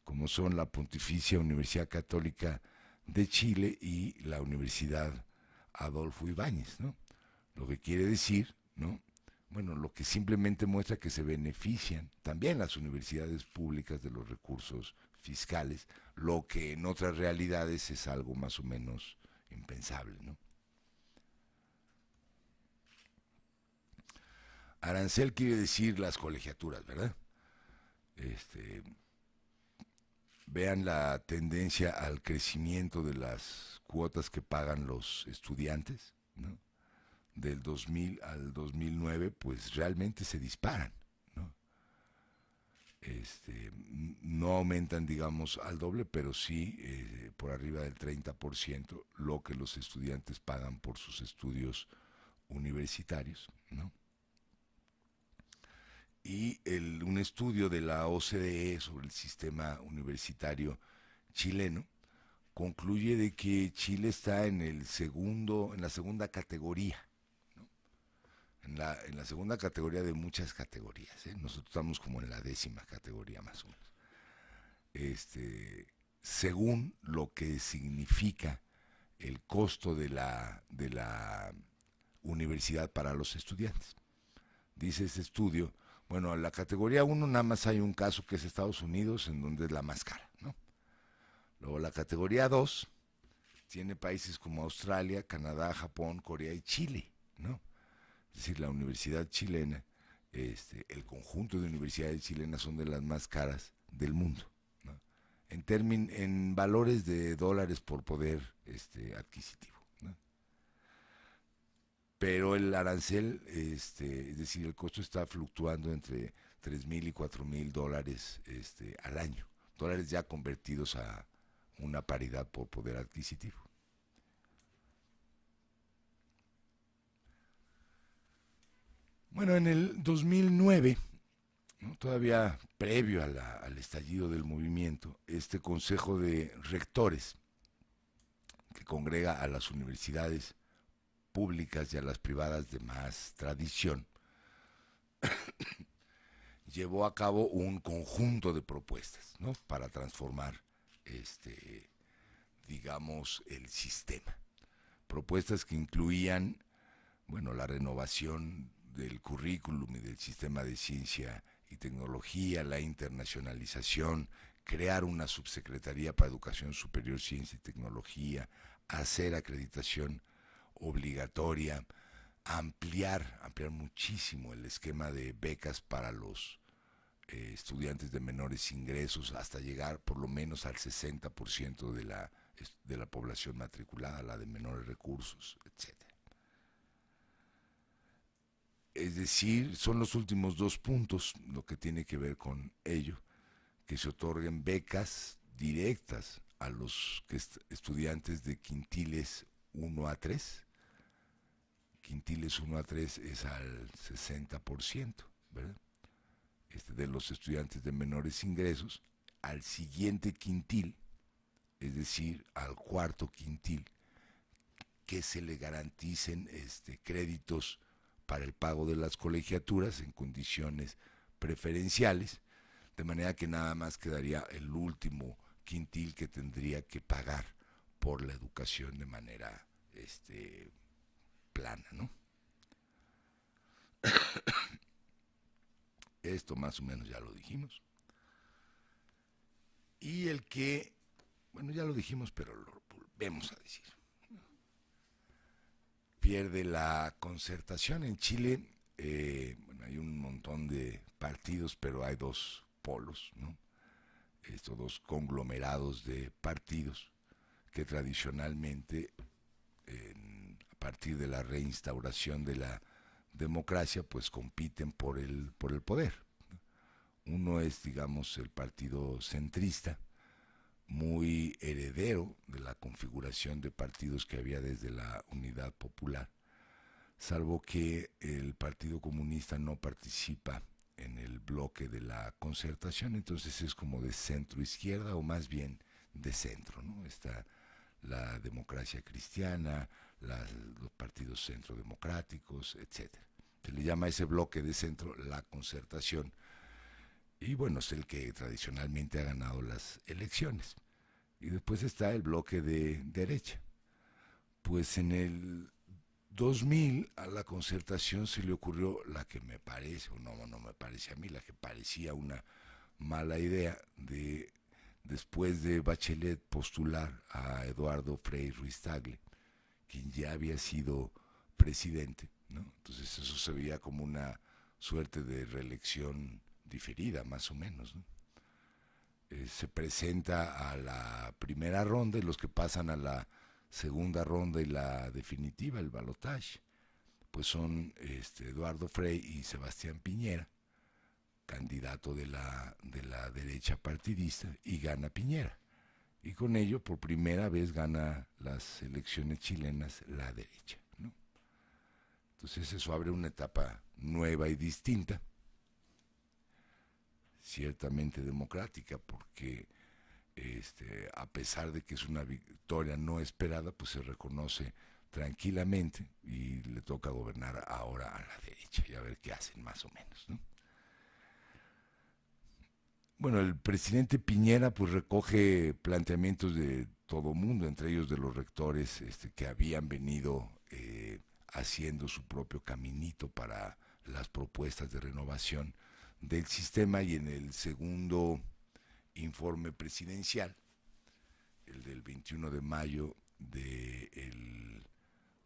Como son la Pontificia Universidad Católica de Chile y la Universidad Adolfo Ibáñez, ¿no? Lo que quiere decir, ¿no? Bueno, lo que simplemente muestra que se benefician también las universidades públicas de los recursos fiscales, lo que en otras realidades es algo más o menos impensable, ¿no? Arancel quiere decir las colegiaturas, ¿verdad? Vean la tendencia al crecimiento de las cuotas que pagan los estudiantes, ¿no? Del 2000 al 2009, pues realmente se disparan, ¿no? No aumentan, digamos, al doble, pero sí por arriba del 30% lo que los estudiantes pagan por sus estudios universitarios, ¿no? Y un estudio de la OCDE sobre el sistema universitario chileno concluye de que Chile está en la segunda categoría, ¿no? En la segunda categoría de muchas categorías, ¿eh? Nosotros estamos como en la 10ª categoría más o menos. Según lo que significa el costo de la universidad para los estudiantes. Dice este estudio, bueno, en la categoría 1 nada más hay un caso que es Estados Unidos, en donde es la más cara, ¿no? Luego la categoría 2 tiene países como Australia, Canadá, Japón, Corea y Chile, ¿no? Es decir, la universidad chilena, el conjunto de universidades chilenas son de las más caras del mundo, ¿no? En valores de dólares por poder adquisitivo, ¿no? Pero el arancel, es decir, el costo está fluctuando entre $3,000 y $4,000 al año, dólares ya convertidos a una paridad por poder adquisitivo. Bueno, en el 2009, ¿no? Todavía previo al estallido del movimiento, este Consejo de Rectores, que congrega a las universidades públicas y a las privadas de más tradición, llevó a cabo un conjunto de propuestas, ¿no? Para transformar, digamos, el sistema. Propuestas que incluían, bueno, la renovación del currículum y del sistema de ciencia y tecnología, la internacionalización, crear una subsecretaría para educación superior, ciencia y tecnología, hacer acreditación obligatoria, ampliar muchísimo el esquema de becas para los estudiantes de menores ingresos, hasta llegar por lo menos al 60% de la población matriculada, la de menores recursos, etc. Es decir, son los últimos 2 puntos lo que tiene que ver con ello, que se otorguen becas directas a los estudiantes de quintiles 1 a 3. Quintiles 1 a 3 es al 60%, ¿verdad? De los estudiantes de menores ingresos. Al siguiente quintil, es decir, al cuarto quintil, que se le garanticen créditos para el pago de las colegiaturas en condiciones preferenciales, de manera que nada más quedaría el último quintil que tendría que pagar por la educación de manera plana, ¿no? Esto más o menos ya lo dijimos. Y el que, bueno, ya lo dijimos, pero lo volvemos a decir. Pierde la concertación en Chile. Bueno, hay un montón de partidos, pero hay dos polos, ¿no? Estos dos conglomerados de partidos que tradicionalmente, a partir de la reinstauración de la democracia, pues compiten por el poder. Uno es, digamos, el partido centrista, muy heredero de la configuración de partidos que había desde la Unidad Popular, salvo que el Partido Comunista no participa en el bloque de la concertación, entonces es como de centro-izquierda o más bien de centro, ¿no? Está la democracia cristiana, los partidos centrodemocráticos, etcétera. Se le llama a ese bloque de centro la concertación, y bueno, es el que tradicionalmente ha ganado las elecciones. Y después está el bloque de derecha. Pues en el 2000 a la concertación se le ocurrió la que me parece, o no me parece a mí, la que parecía una mala idea de, después de Bachelet, postular a Eduardo Frei Ruiz-Tagle, quien ya había sido presidente, ¿no? Entonces eso se veía como una suerte de reelección diferida, más o menos, ¿no? Se presenta a la primera ronda y los que pasan a la segunda ronda y la definitiva, el balotaje, pues son Eduardo Frei y Sebastián Piñera, candidato de la derecha partidista, y gana Piñera. Y con ello, por primera vez, gana las elecciones chilenas la derecha, ¿no? Entonces eso abre una etapa nueva y distinta, ciertamente democrática, porque a pesar de que es una victoria no esperada, pues se reconoce tranquilamente y le toca gobernar ahora a la derecha y a ver qué hacen más o menos, ¿no? Bueno, el presidente Piñera pues recoge planteamientos de todo mundo, entre ellos de los rectores que habían venido haciendo su propio caminito para las propuestas de renovación del sistema, y en el segundo informe presidencial, el del 21 de mayo del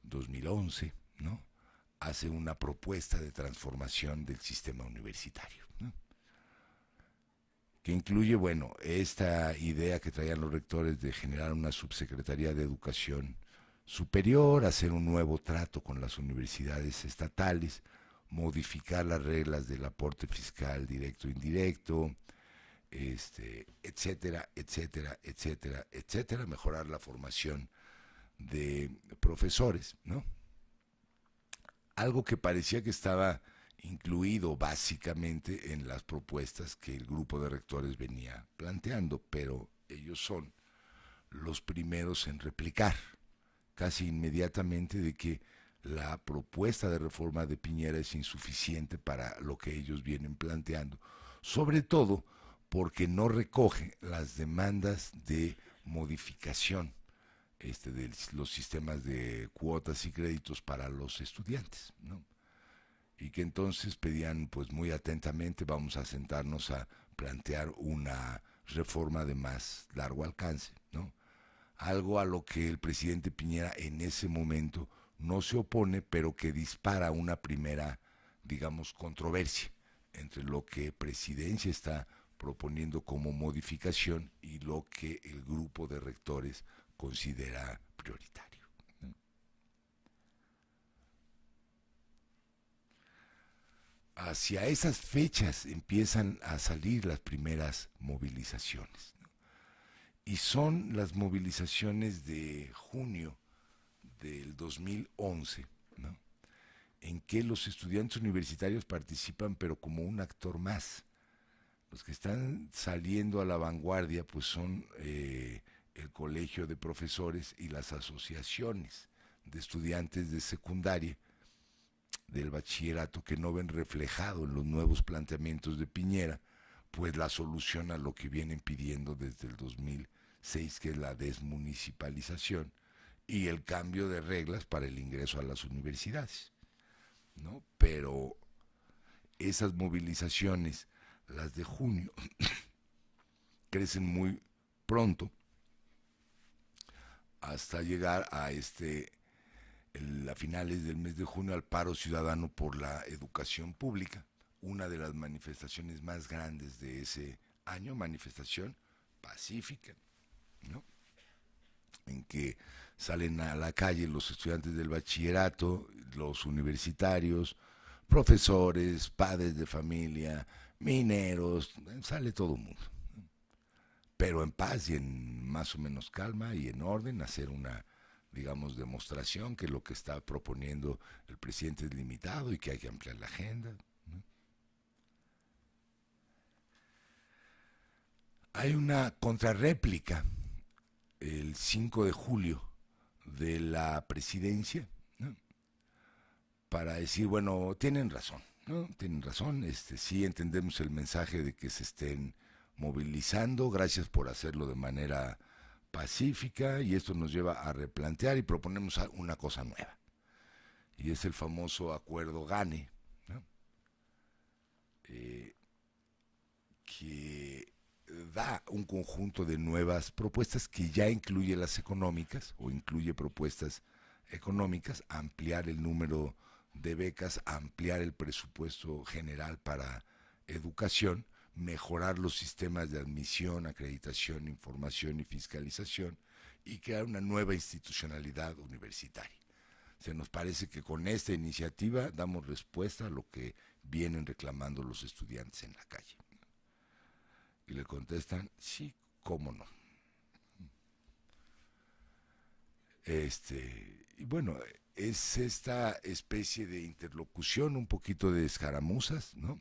2011, ¿no?, hace una propuesta de transformación del sistema universitario, ¿no?, que incluye, bueno, esta idea que traían los rectores de generar una subsecretaría de educación superior, hacer un nuevo trato con las universidades estatales, modificar las reglas del aporte fiscal directo e indirecto, etcétera, etcétera, etcétera, etcétera, mejorar la formación de profesores, ¿no? Algo que parecía que estaba incluido básicamente en las propuestas que el grupo de rectores venía planteando, pero ellos son los primeros en replicar casi inmediatamente de que la propuesta de reforma de Piñera es insuficiente para lo que ellos vienen planteando, sobre todo porque no recoge las demandas de modificación de los sistemas de cuotas y créditos para los estudiantes, ¿no? Y que entonces pedían pues muy atentamente, vamos a sentarnos a plantear una reforma de más largo alcance, ¿no? Algo a lo que el presidente Piñera en ese momento no se opone, pero que dispara una primera, digamos, controversia entre lo que Presidencia está proponiendo como modificación y lo que el grupo de rectores considera prioritario. Hacia esas fechas empiezan a salir las primeras movilizaciones, ¿no? Y son las movilizaciones de junio del 2011, ¿no?, en que los estudiantes universitarios participan, pero como un actor más. Los que están saliendo a la vanguardia pues son el colegio de profesores y las asociaciones de estudiantes de secundaria, del bachillerato, que no ven reflejado en los nuevos planteamientos de Piñera pues la solución a lo que vienen pidiendo desde el 2006, que es la desmunicipalización, y el cambio de reglas para el ingreso a las universidades, ¿no? Pero esas movilizaciones, las de junio, crecen muy pronto hasta llegar a a finales del mes de junio al paro ciudadano por la educación pública, una de las manifestaciones más grandes de ese año, manifestación pacífica, ¿no? En que salen a la calle los estudiantes del bachillerato, los universitarios, profesores, padres de familia, mineros, sale todo el mundo. Pero en paz y en más o menos calma y en orden, hacer una, digamos, demostración que lo que está proponiendo el presidente es limitado y que hay que ampliar la agenda, ¿no? Hay una contrarréplica el 5 de julio de la presidencia, ¿no? Para decir, bueno, tienen razón, ¿no? Tienen razón, sí entendemos el mensaje de que se estén movilizando, gracias por hacerlo de manera pacífica, y esto nos lleva a replantear y proponemos una cosa nueva, y es el famoso acuerdo GANE, ¿no? Que da un conjunto de nuevas propuestas que ya incluye las económicas o incluye propuestas económicas, ampliar el número de becas, ampliar el presupuesto general para educación, mejorar los sistemas de admisión, acreditación, información y fiscalización y crear una nueva institucionalidad universitaria. Se nos parece que con esta iniciativa damos respuesta a lo que vienen reclamando los estudiantes en la calle. Y le contestan, sí, cómo no. Y bueno, es esta especie de interlocución, un poquito de escaramuzas, ¿no?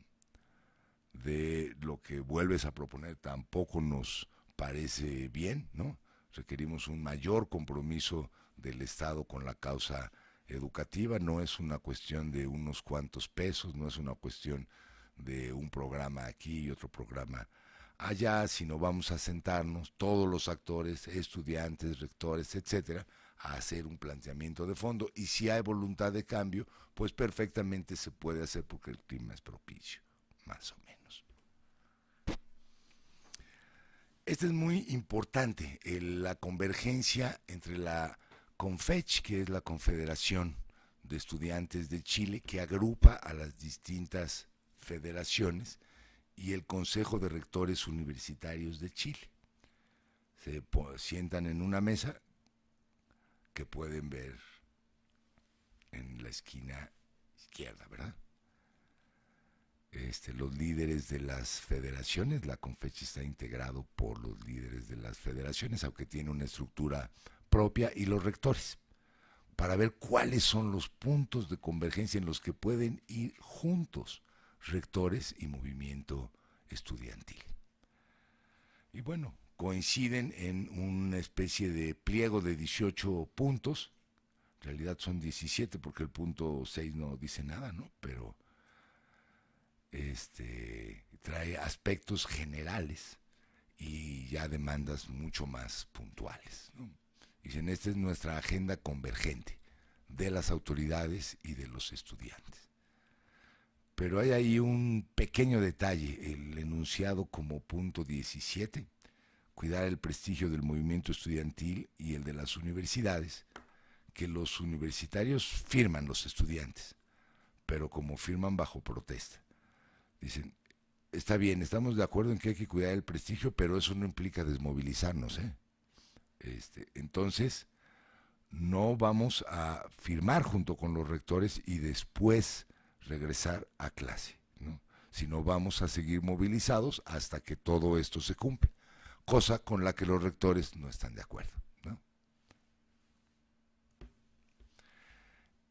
De lo que vuelves a proponer tampoco nos parece bien, ¿no? Requerimos un mayor compromiso del Estado con la causa educativa, no es una cuestión de unos cuantos pesos, no es una cuestión de un programa aquí y otro programa allá, sino vamos a sentarnos todos los actores, estudiantes, rectores, etcétera, a hacer un planteamiento de fondo, y si hay voluntad de cambio, pues perfectamente se puede hacer porque el clima es propicio, más o menos. Este es muy importante, la convergencia entre la CONFECH, que es la Confederación de Estudiantes de Chile, que agrupa a las distintas federaciones, y el Consejo de Rectores Universitarios de Chile. Se sientan en una mesa que pueden ver en la esquina izquierda, ¿verdad? Los líderes de las federaciones, la CONFECH está integrado por los líderes de las federaciones, aunque tiene una estructura propia, y los rectores, para ver cuáles son los puntos de convergencia en los que pueden ir juntos rectores y movimiento estudiantil. Y bueno, coinciden en una especie de pliego de 18 puntos, en realidad son 17 porque el punto 6 no dice nada, ¿no? Pero trae aspectos generales y ya demandas mucho más puntuales, ¿no? Dicen, esta es nuestra agenda convergente de las autoridades y de los estudiantes. Pero hay ahí un pequeño detalle, el enunciado como punto 17, cuidar el prestigio del movimiento estudiantil y el de las universidades, que los universitarios firman los estudiantes, pero como firman bajo protesta. Dicen, está bien, estamos de acuerdo en que hay que cuidar el prestigio, pero eso no implica desmovilizarnos, ¿eh? Entonces, no vamos a firmar junto con los rectores y después regresar a clase, ¿no? Sino vamos a seguir movilizados hasta que todo esto se cumpla, cosa con la que los rectores no están de acuerdo, ¿no?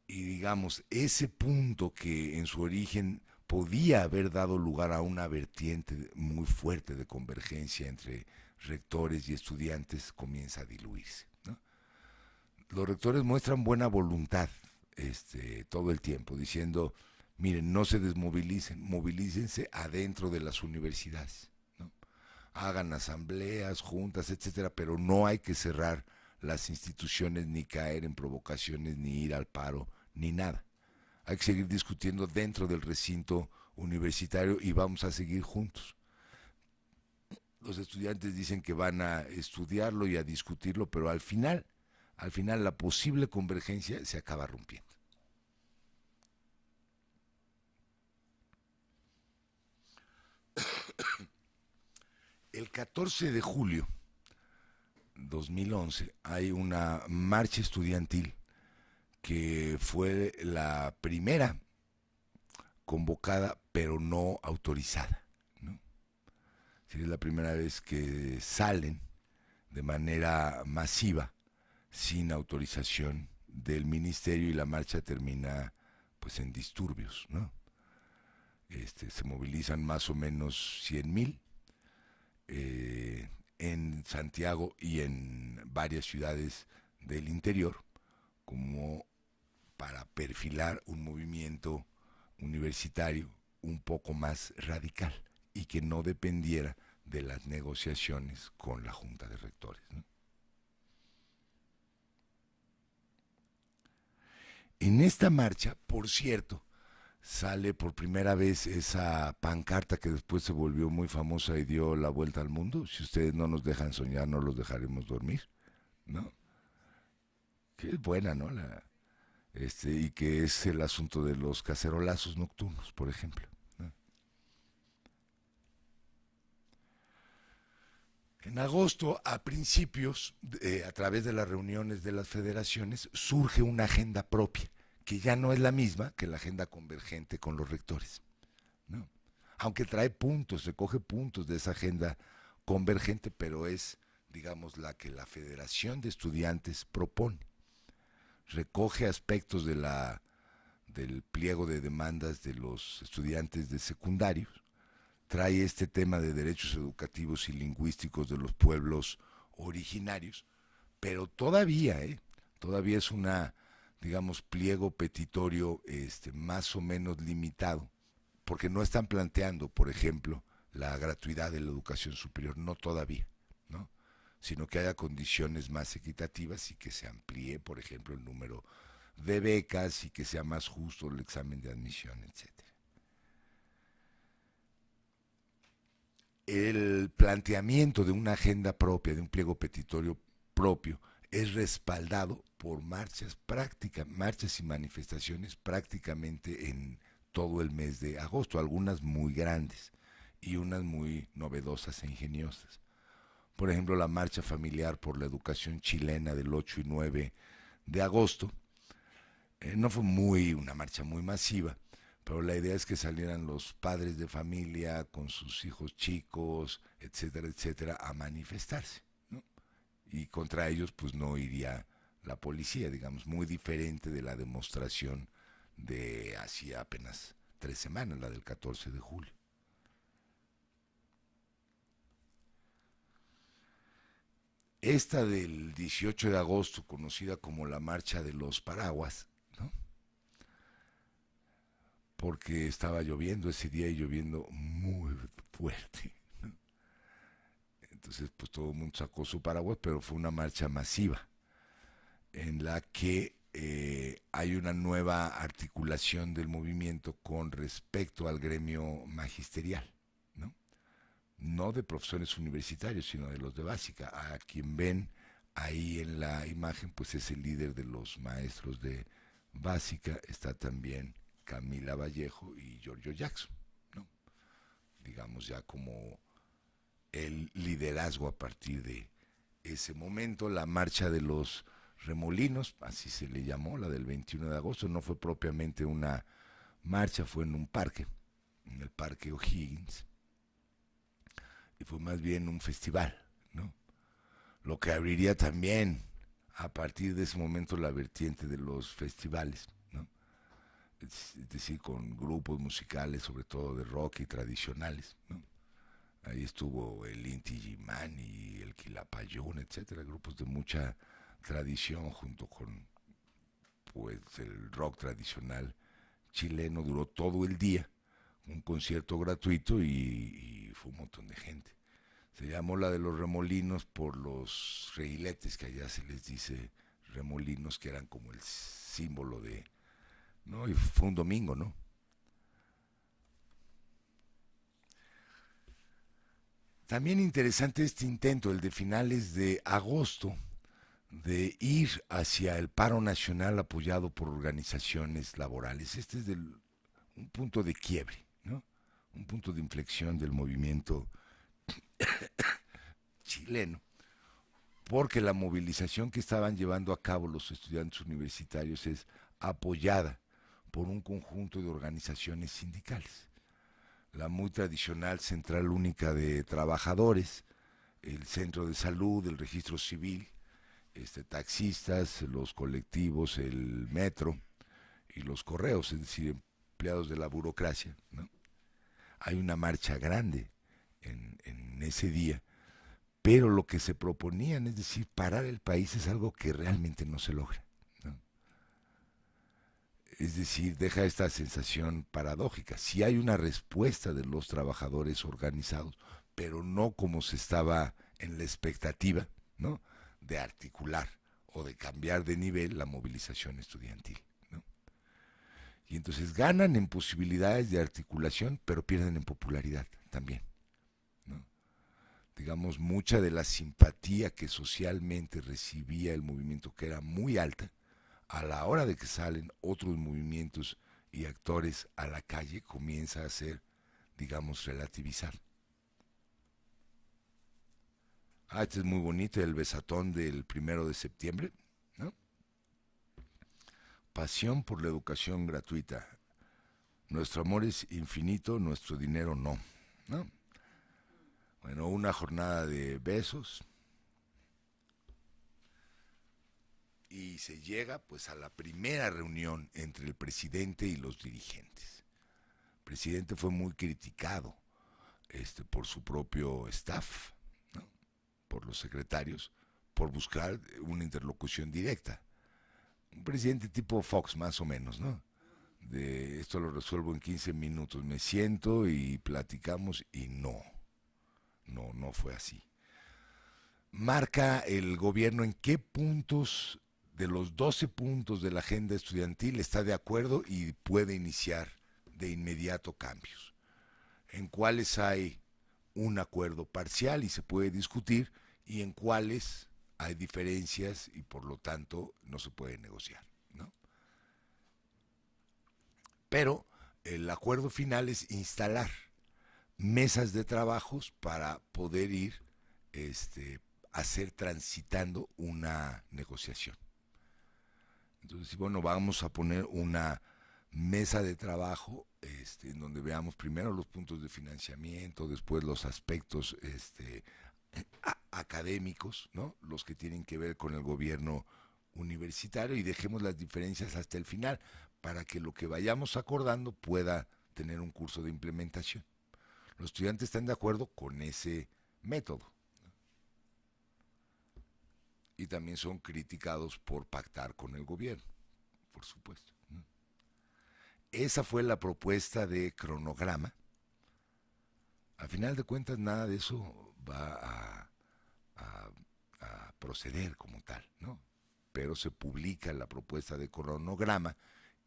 Y digamos, ese punto que en su origen podía haber dado lugar a una vertiente muy fuerte de convergencia entre rectores y estudiantes comienza a diluirse, ¿no? Los rectores muestran buena voluntad todo el tiempo, diciendo, miren, no se desmovilicen, movilícense adentro de las universidades, ¿no? Hagan asambleas, juntas, etcétera, pero no hay que cerrar las instituciones, ni caer en provocaciones, ni ir al paro, ni nada. Hay que seguir discutiendo dentro del recinto universitario y vamos a seguir juntos. Los estudiantes dicen que van a estudiarlo y a discutirlo, pero al final la posible convergencia se acaba rompiendo. El 14 de julio 2011 hay una marcha estudiantil que fue la primera convocada pero no autorizada, ¿no? Es la primera vez que salen de manera masiva sin autorización del ministerio y la marcha termina pues en disturbios, ¿no? Se movilizan más o menos 100,000 en Santiago y en varias ciudades del interior, como para perfilar un movimiento universitario un poco más radical y que no dependiera de las negociaciones con la Junta de Rectores, ¿no? En esta marcha, por cierto, sale por primera vez esa pancarta que después se volvió muy famosa y dio la vuelta al mundo: si ustedes no nos dejan soñar, no los dejaremos dormir, ¿no? Que es buena, ¿no? Y que es el asunto de los cacerolazos nocturnos, por ejemplo, ¿no? En agosto, a principios, a través de las reuniones de las federaciones, surge una agenda propia, que ya no es la misma que la agenda convergente con los rectores, ¿no? Aunque trae puntos, recoge puntos de esa agenda convergente, pero es, digamos, la que la Federación de Estudiantes propone. Recoge aspectos del pliego de demandas de los estudiantes de secundarios, trae este tema de derechos educativos y lingüísticos de los pueblos originarios, pero todavía es una, digamos, pliego petitorio más o menos limitado, porque no están planteando, por ejemplo, la gratuidad de la educación superior, no todavía, ¿no? Sino que haya condiciones más equitativas y que se amplíe, por ejemplo, el número de becas y que sea más justo el examen de admisión, etcétera. El planteamiento de una agenda propia, de un pliego petitorio propio, es respaldado por marchas y manifestaciones prácticamente en todo el mes de agosto, algunas muy grandes y unas muy novedosas e ingeniosas. Por ejemplo, la marcha familiar por la educación chilena del 8 y 9 de agosto no fue una marcha muy masiva, pero la idea es que salieran los padres de familia con sus hijos chicos, etcétera, etcétera, a manifestarse, ¿no? Y contra ellos pues no iría la policía, digamos, muy diferente de la demostración de hacía apenas 3 semanas, la del 14 de julio. Esta del 18 de agosto, conocida como la Marcha de los Paraguas, ¿no? Porque estaba lloviendo ese día y lloviendo muy fuerte, ¿no? Entonces pues todo el mundo sacó su paraguas, pero fue una marcha masiva en la que hay una nueva articulación del movimiento con respecto al gremio magisterial, ¿no? No de profesores universitarios, sino de los de básica. A quien ven ahí en la imagen, pues es el líder de los maestros de básica. Está también Camila Vallejo y Giorgio Jackson, ¿no? Digamos ya como el liderazgo a partir de ese momento. La marcha de los remolinos, así se le llamó, la del 21 de agosto, no fue propiamente una marcha, fue en un parque, en el Parque O'Higgins, y fue más bien un festival, ¿no? Lo que abriría también a partir de ese momento la vertiente de los festivales, ¿no? Es decir, con grupos musicales, sobre todo de rock y tradicionales, ¿no? Ahí estuvo el Inti Gimani, el Quilapayún, etcétera, grupos de mucha tradición, junto con pues el rock tradicional chileno. Duró todo el día, un concierto gratuito y fue un montón de gente. Se llamó la de los remolinos por los reguiletes, que allá se les dice remolinos, que eran como el símbolo de, ¿no? Y fue un domingo, ¿no? También interesante este intento, el de finales de agosto, de ir hacia el paro nacional apoyado por organizaciones laborales. Este es un punto de quiebre, ¿no? Un punto de inflexión del movimiento chileno, porque la movilización que estaban llevando a cabo los estudiantes universitarios es apoyada por un conjunto de organizaciones sindicales. La muy tradicional Central Única de Trabajadores, el Centro de Salud, el Registro Civil, taxistas, los colectivos, el metro y los correos, es decir, empleados de la burocracia, ¿no? Hay una marcha grande en ese día, pero lo que se proponían, es decir, parar el país, es algo que realmente no se logra, ¿no? Es decir, deja esta sensación paradójica. Sí hay una respuesta de los trabajadores organizados, pero no como se estaba en la expectativa, ¿no?, de articular o de cambiar de nivel la movilización estudiantil, ¿no? Y entonces ganan en posibilidades de articulación, pero pierden en popularidad también, ¿no? Digamos, mucha de la simpatía que socialmente recibía el movimiento, que era muy alta, a la hora de que salen otros movimientos y actores a la calle, comienza a ser, digamos, relativizar. Este es muy bonito, el besatón del 1 de septiembre, ¿no? Pasión por la educación gratuita. Nuestro amor es infinito, nuestro dinero no, ¿no? Bueno, una jornada de besos. Y se llega pues a la primera reunión entre el presidente y los dirigentes. El presidente fue muy criticado por su propio staff, ¿no?, por los secretarios, por buscar una interlocución directa. Un presidente tipo Fox, más o menos, ¿no? De esto lo resuelvo en 15 minutos, me siento y platicamos, y no fue así. Marca el gobierno en qué puntos de los 12 puntos de la agenda estudiantil está de acuerdo y puede iniciar de inmediato cambios. En cuáles hay un acuerdo parcial y se puede discutir, y en cuáles hay diferencias y por lo tanto no se puede negociar, ¿no? Pero el acuerdo final es instalar mesas de trabajos para poder ir hacer transitando una negociación. Entonces, bueno, vamos a poner una mesa de trabajo en donde veamos primero los puntos de financiamiento, después los aspectos académicos, ¿no?, los que tienen que ver con el gobierno universitario, y dejemos las diferencias hasta el final para que lo que vayamos acordando pueda tener un curso de implementación. Los estudiantes están de acuerdo con ese método y también son criticados por pactar con el gobierno, por supuesto, ¿no? Esa fue la propuesta de cronograma. A final de cuentas, nada de eso va a proceder como tal, ¿no? Pero se publica la propuesta de cronograma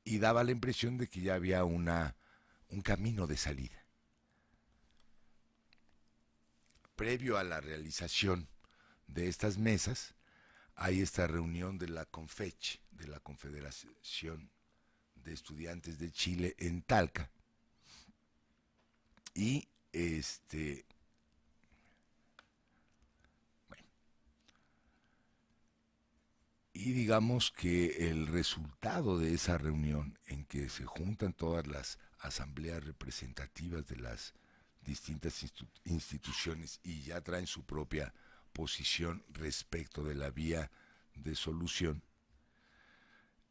y daba la impresión de que ya había un camino de salida. Previo a la realización de estas mesas, hay esta reunión de la CONFECH, de la Confederación de Estudiantes de Chile, en Talca, y y digamos que el resultado de esa reunión, en que se juntan todas las asambleas representativas de las distintas instituciones y ya traen su propia posición respecto de la vía de solución,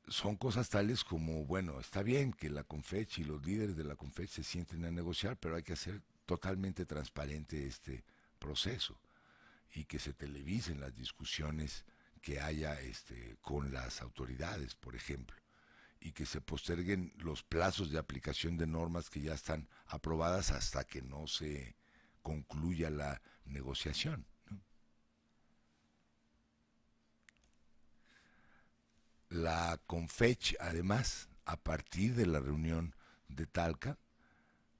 son cosas tales como, bueno, está bien que la CONFECH y los líderes de la CONFECH se sienten a negociar, pero hay que hacer totalmente transparente este proceso y que se televisen las discusiones que haya con las autoridades, por ejemplo, y que se posterguen los plazos de aplicación de normas que ya están aprobadas hasta que no se concluya la negociación, ¿no? La CONFECH, además, a partir de la reunión de Talca,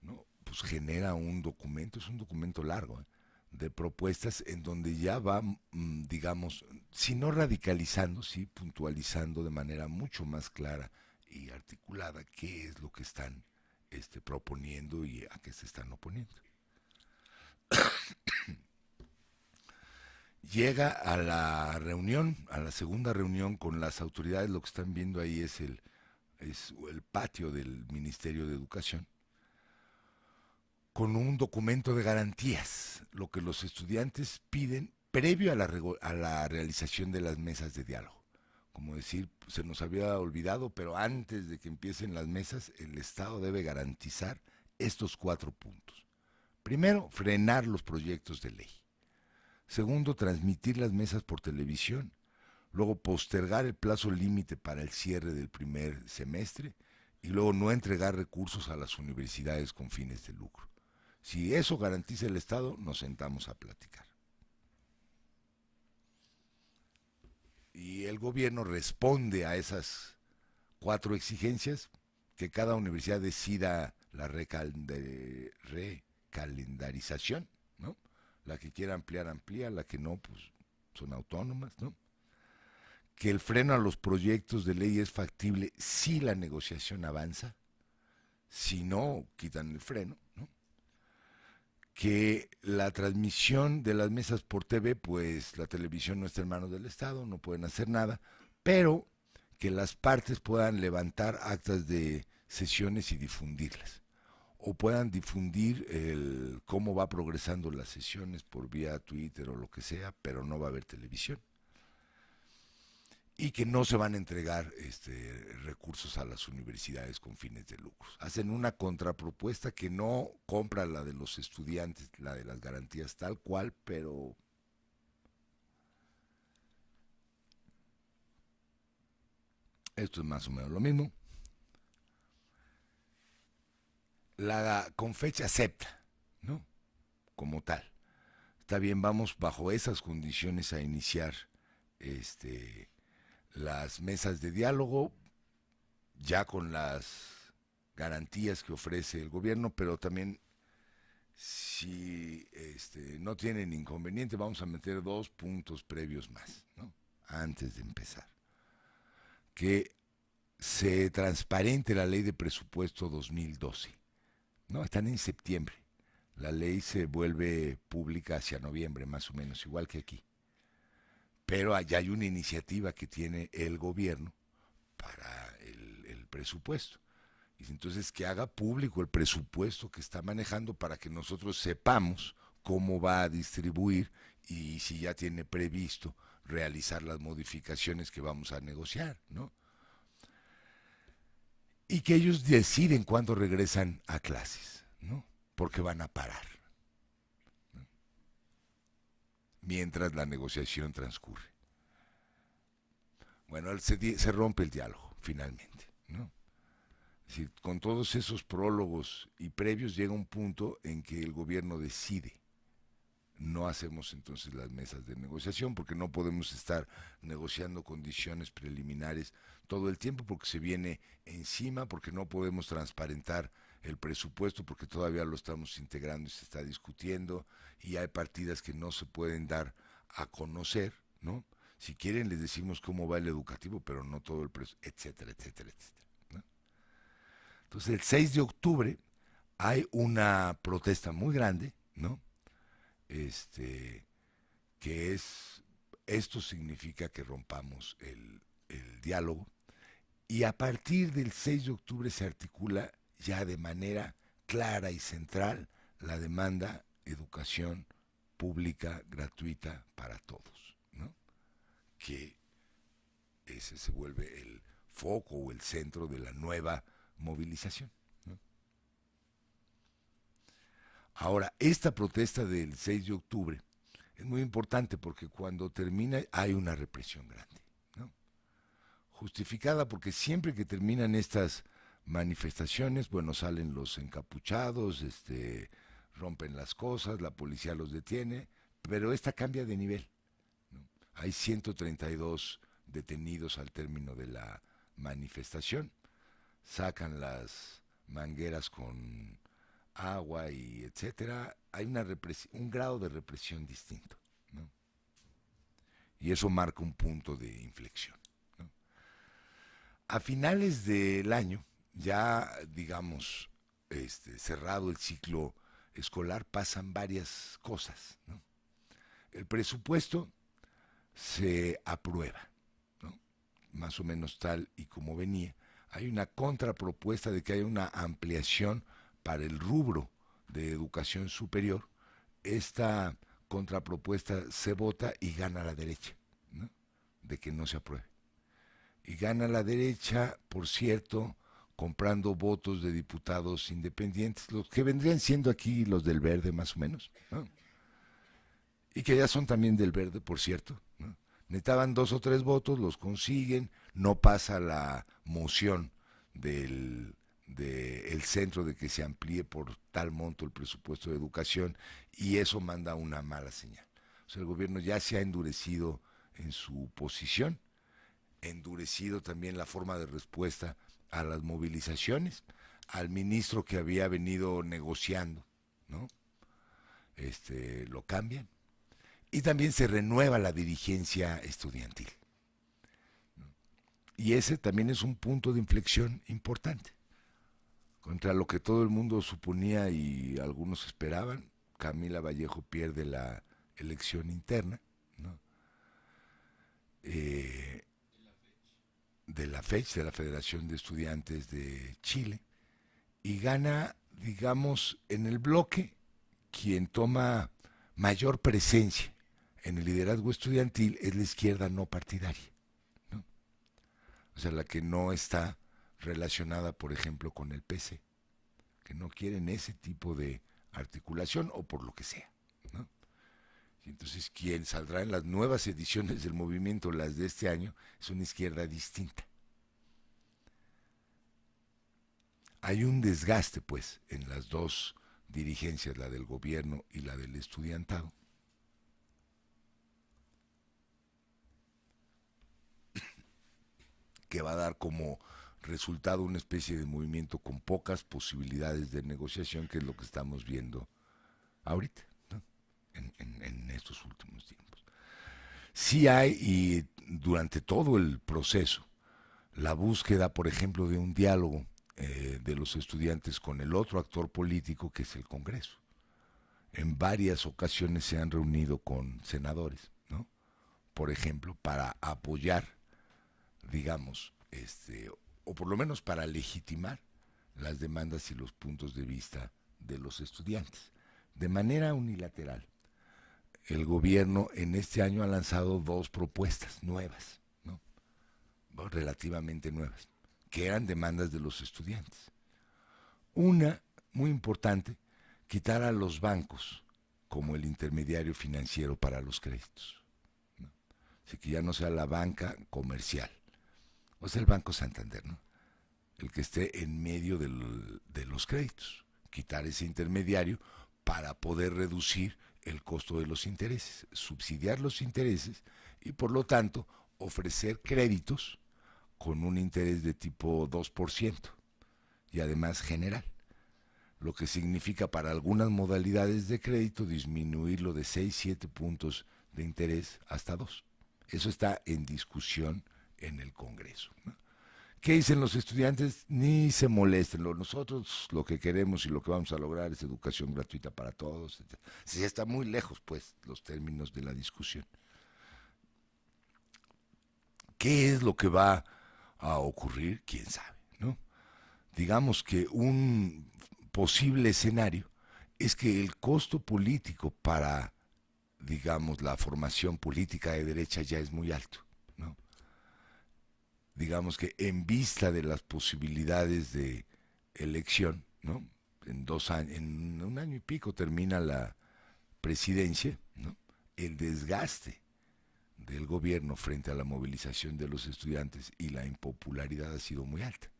¿no?, pues genera un documento, es un documento largo, de propuestas en donde ya va, digamos, si no radicalizando, sí puntualizando de manera mucho más clara y articulada qué es lo que están proponiendo y a qué se están oponiendo. Llega a la reunión, a la segunda reunión con las autoridades, lo que están viendo ahí es el patio del Ministerio de Educación, con un documento de garantías, lo que los estudiantes piden previo a la realización de las mesas de diálogo. Como decir, se nos había olvidado, pero antes de que empiecen las mesas, el Estado debe garantizar estos 4 puntos. Primero, frenar los proyectos de ley. Segundo, transmitir las mesas por televisión. Luego, postergar el plazo límite para el cierre del primer semestre. Y luego, no entregar recursos a las universidades con fines de lucro. Si eso garantiza el Estado, nos sentamos a platicar. Y el gobierno responde a esas 4 exigencias, que cada universidad decida la recalendarización, ¿no? La que quiera ampliar, amplía, la que no, pues son autónomas, ¿no? Que el freno a los proyectos de ley es factible si la negociación avanza, si no, quitan el freno, ¿no? Que la transmisión de las mesas por TV, pues la televisión no está en manos del Estado, no pueden hacer nada, pero que las partes puedan levantar actas de sesiones y difundirlas, o puedan difundir cómo va progresando las sesiones por vía Twitter o lo que sea, pero no va a haber televisión. Y que no se van a entregar recursos a las universidades con fines de lucros. Hacen una contrapropuesta que no compra la de los estudiantes, la de las garantías tal cual, pero esto es más o menos lo mismo. La CONFECH acepta, ¿no?, como tal. Está bien, vamos bajo esas condiciones a iniciar las mesas de diálogo, ya con las garantías que ofrece el gobierno, pero también, si no tienen inconveniente, vamos a meter 2 puntos previos más, ¿no?, antes de empezar. Que se transparente la ley de presupuesto 2012. No, están en septiembre. La ley se vuelve pública hacia noviembre, más o menos, igual que aquí. Pero allá hay una iniciativa que tiene el gobierno para el presupuesto. Y entonces que haga público el presupuesto que está manejando para que nosotros sepamos cómo va a distribuir y si ya tiene previsto realizar las modificaciones que vamos a negociar, ¿no? Y que ellos deciden cuándo regresan a clases, ¿no?, porque van a parar, ¿no?, mientras la negociación transcurre. Bueno, se rompe el diálogo, finalmente, ¿no? Es decir, con todos esos prólogos y previos llega un punto en que el gobierno decide. No hacemos entonces las mesas de negociación porque no podemos estar negociando condiciones preliminares todo el tiempo porque se viene encima, porque no podemos transparentar el presupuesto porque todavía lo estamos integrando y se está discutiendo y hay partidas que no se pueden dar a conocer, ¿no? Si quieren les decimos cómo va el educativo, pero no todo el presupuesto, etcétera, etcétera, etcétera, ¿no? Entonces el 6 de octubre hay una protesta muy grande, ¿no?, que esto significa que rompamos el diálogo, y a partir del 6 de octubre se articula ya de manera clara y central la demanda educación pública gratuita para todos, ¿no?, que ese se vuelve el foco o el centro de la nueva movilización, ¿no? Ahora, esta protesta del 6 de octubre es muy importante porque cuando termina hay una represión grande, ¿no?, justificada porque siempre que terminan estas manifestaciones, bueno, salen los encapuchados, rompen las cosas, la policía los detiene, pero esta cambia de nivel, ¿no? Hay 132 detenidos al término de la manifestación, sacan las mangueras con agua y etcétera. Hay un grado de represión distinto, ¿no? Y eso marca un punto de inflexión, ¿no? A finales del año, ya digamos, cerrado el ciclo escolar, pasan varias cosas, ¿no? El presupuesto se aprueba, ¿no? Más o menos tal y como venía. Hay una contrapropuesta de que haya una ampliación para el rubro de educación superior. Esta contrapropuesta se vota y gana la derecha, ¿no? De que no se apruebe. Y gana la derecha, por cierto, comprando votos de diputados independientes, los que vendrían siendo aquí los del Verde más o menos, ¿no? Y que ya son también del Verde, por cierto, ¿no? Necesitaban 2 o 3 votos, los consiguen, no pasa la moción del centro de que se amplíe por tal monto el presupuesto de educación, y eso manda una mala señal. O sea, el gobierno ya se ha endurecido en su posición, endurecido también la forma de respuesta a las movilizaciones, al ministro que había venido negociando, ¿no? Lo cambian, y también se renueva la dirigencia estudiantil. Y ese también es un punto de inflexión importante. Contra lo que todo el mundo suponía y algunos esperaban, Camila Vallejo pierde la elección interna, ¿no? De la FECH, de la Federación de Estudiantes de Chile, y gana, digamos, en el bloque quien toma mayor presencia en el liderazgo estudiantil es la izquierda no partidaria, ¿no? O sea, la que no está relacionada, por ejemplo, con el PC, que no quieren ese tipo de articulación o por lo que sea, ¿no? Y entonces quien saldrá en las nuevas ediciones del movimiento, las de este año, es una izquierda distinta. Hay un desgaste, pues, en las dos dirigencias, la del gobierno y la del estudiantado, que va a dar como resultado una especie de movimiento con pocas posibilidades de negociación, que es lo que estamos viendo ahorita, ¿no? En estos últimos tiempos. Sí hay, y durante todo el proceso, la búsqueda, por ejemplo, de un diálogo de los estudiantes con el otro actor político, que es el Congreso. En varias ocasiones se han reunido con senadores, ¿no? Por ejemplo, para apoyar, digamos, o por lo menos para legitimar las demandas y los puntos de vista de los estudiantes. De manera unilateral, el gobierno en este año ha lanzado 2 propuestas nuevas, ¿no? Relativamente nuevas, que eran demandas de los estudiantes. Una, muy importante, quitar a los bancos como el intermediario financiero para los créditos, ¿no? Así que ya no sea la banca comercial, o sea el Banco Santander, ¿no? El que esté en medio de los créditos, quitar ese intermediario para poder reducir el costo de los intereses, subsidiar los intereses y por lo tanto ofrecer créditos con un interés de tipo 2% y además general, lo que significa para algunas modalidades de crédito disminuirlo de 6-7 puntos de interés hasta 2. Eso está en discusión en el Congreso, ¿no? ¿Qué dicen los estudiantes? Ni se molesten. Nosotros lo que queremos y lo que vamos a lograr es educación gratuita para todos. Sí, está muy lejos, pues, los términos de la discusión. ¿Qué es lo que va a ocurrir? ¿Quién sabe, no? Digamos que un posible escenario es que el costo político para, digamos, la formación política de derecha ya es muy alto, ¿no? Digamos que en vista de las posibilidades de elección, ¿no? En 2 años, en 1 año y pico termina la presidencia, ¿no? El desgaste del gobierno frente a la movilización de los estudiantes y la impopularidad ha sido muy alta.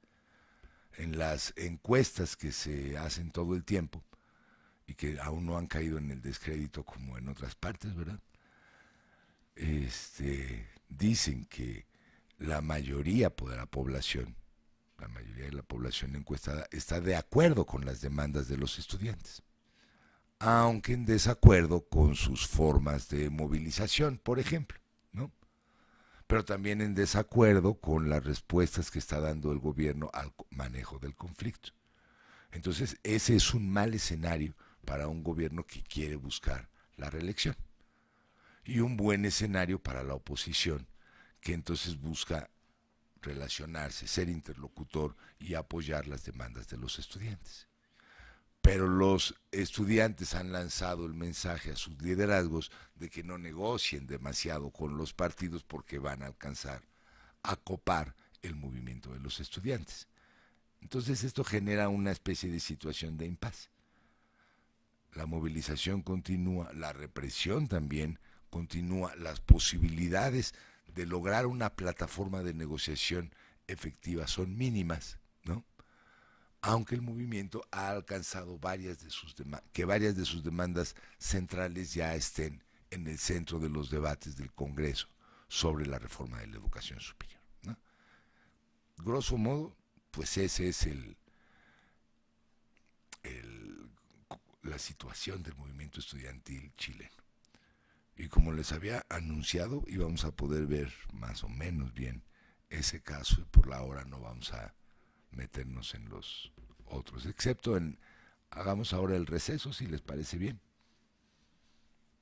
En las encuestas que se hacen todo el tiempo, y que aún no han caído en el descrédito como en otras partes, ¿verdad? Dicen que la mayoría de la población encuestada está de acuerdo con las demandas de los estudiantes, aunque en desacuerdo con sus formas de movilización, por ejemplo, ¿no? Pero también en desacuerdo con las respuestas que está dando el gobierno al manejo del conflicto. Entonces, ese es un mal escenario para un gobierno que quiere buscar la reelección. Y un buen escenario para la oposición, que entonces busca relacionarse, ser interlocutor y apoyar las demandas de los estudiantes. Pero los estudiantes han lanzado el mensaje a sus liderazgos de que no negocien demasiado con los partidos porque van a alcanzar a copar el movimiento de los estudiantes. Entonces esto genera una especie de situación de impas. La movilización continúa, la represión también continúa, las posibilidades de lograr una plataforma de negociación efectiva son mínimas, ¿no? Aunque el movimiento ha alcanzado varias de sus demandas centrales ya estén en el centro de los debates del Congreso sobre la reforma de la educación superior, ¿no? Grosso modo, pues ese es la situación del movimiento estudiantil chileno. Y como les había anunciado, íbamos a poder ver más o menos bien ese caso, y por la hora no vamos a meternos en los otros, excepto hagamos ahora el receso, si les parece bien.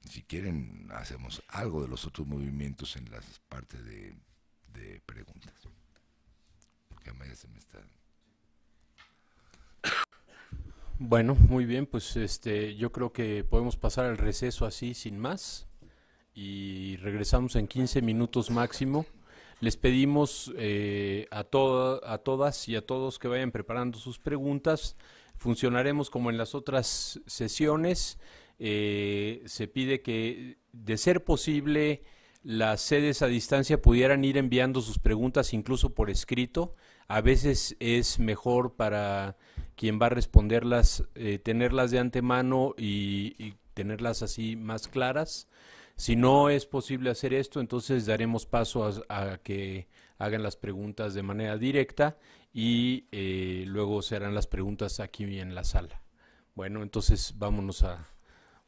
Si quieren, hacemos algo de los otros movimientos en las partes de preguntas. Que a mí ya se me está... Bueno, muy bien, pues yo creo que podemos pasar al receso así sin más y regresamos en 15 minutos máximo. Les pedimos a todas y a todos que vayan preparando sus preguntas. Funcionaremos como en las otras sesiones. Se pide que, de ser posible, las sedes a distancia pudieran ir enviando sus preguntas incluso por escrito. A veces es mejor para quien va a responderlas tenerlas de antemano y tenerlas así más claras. Si no es posible hacer esto, entonces daremos paso a que hagan las preguntas de manera directa y luego se harán las preguntas aquí en la sala. Bueno, entonces vámonos a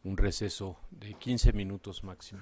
un receso de 15 minutos máximo.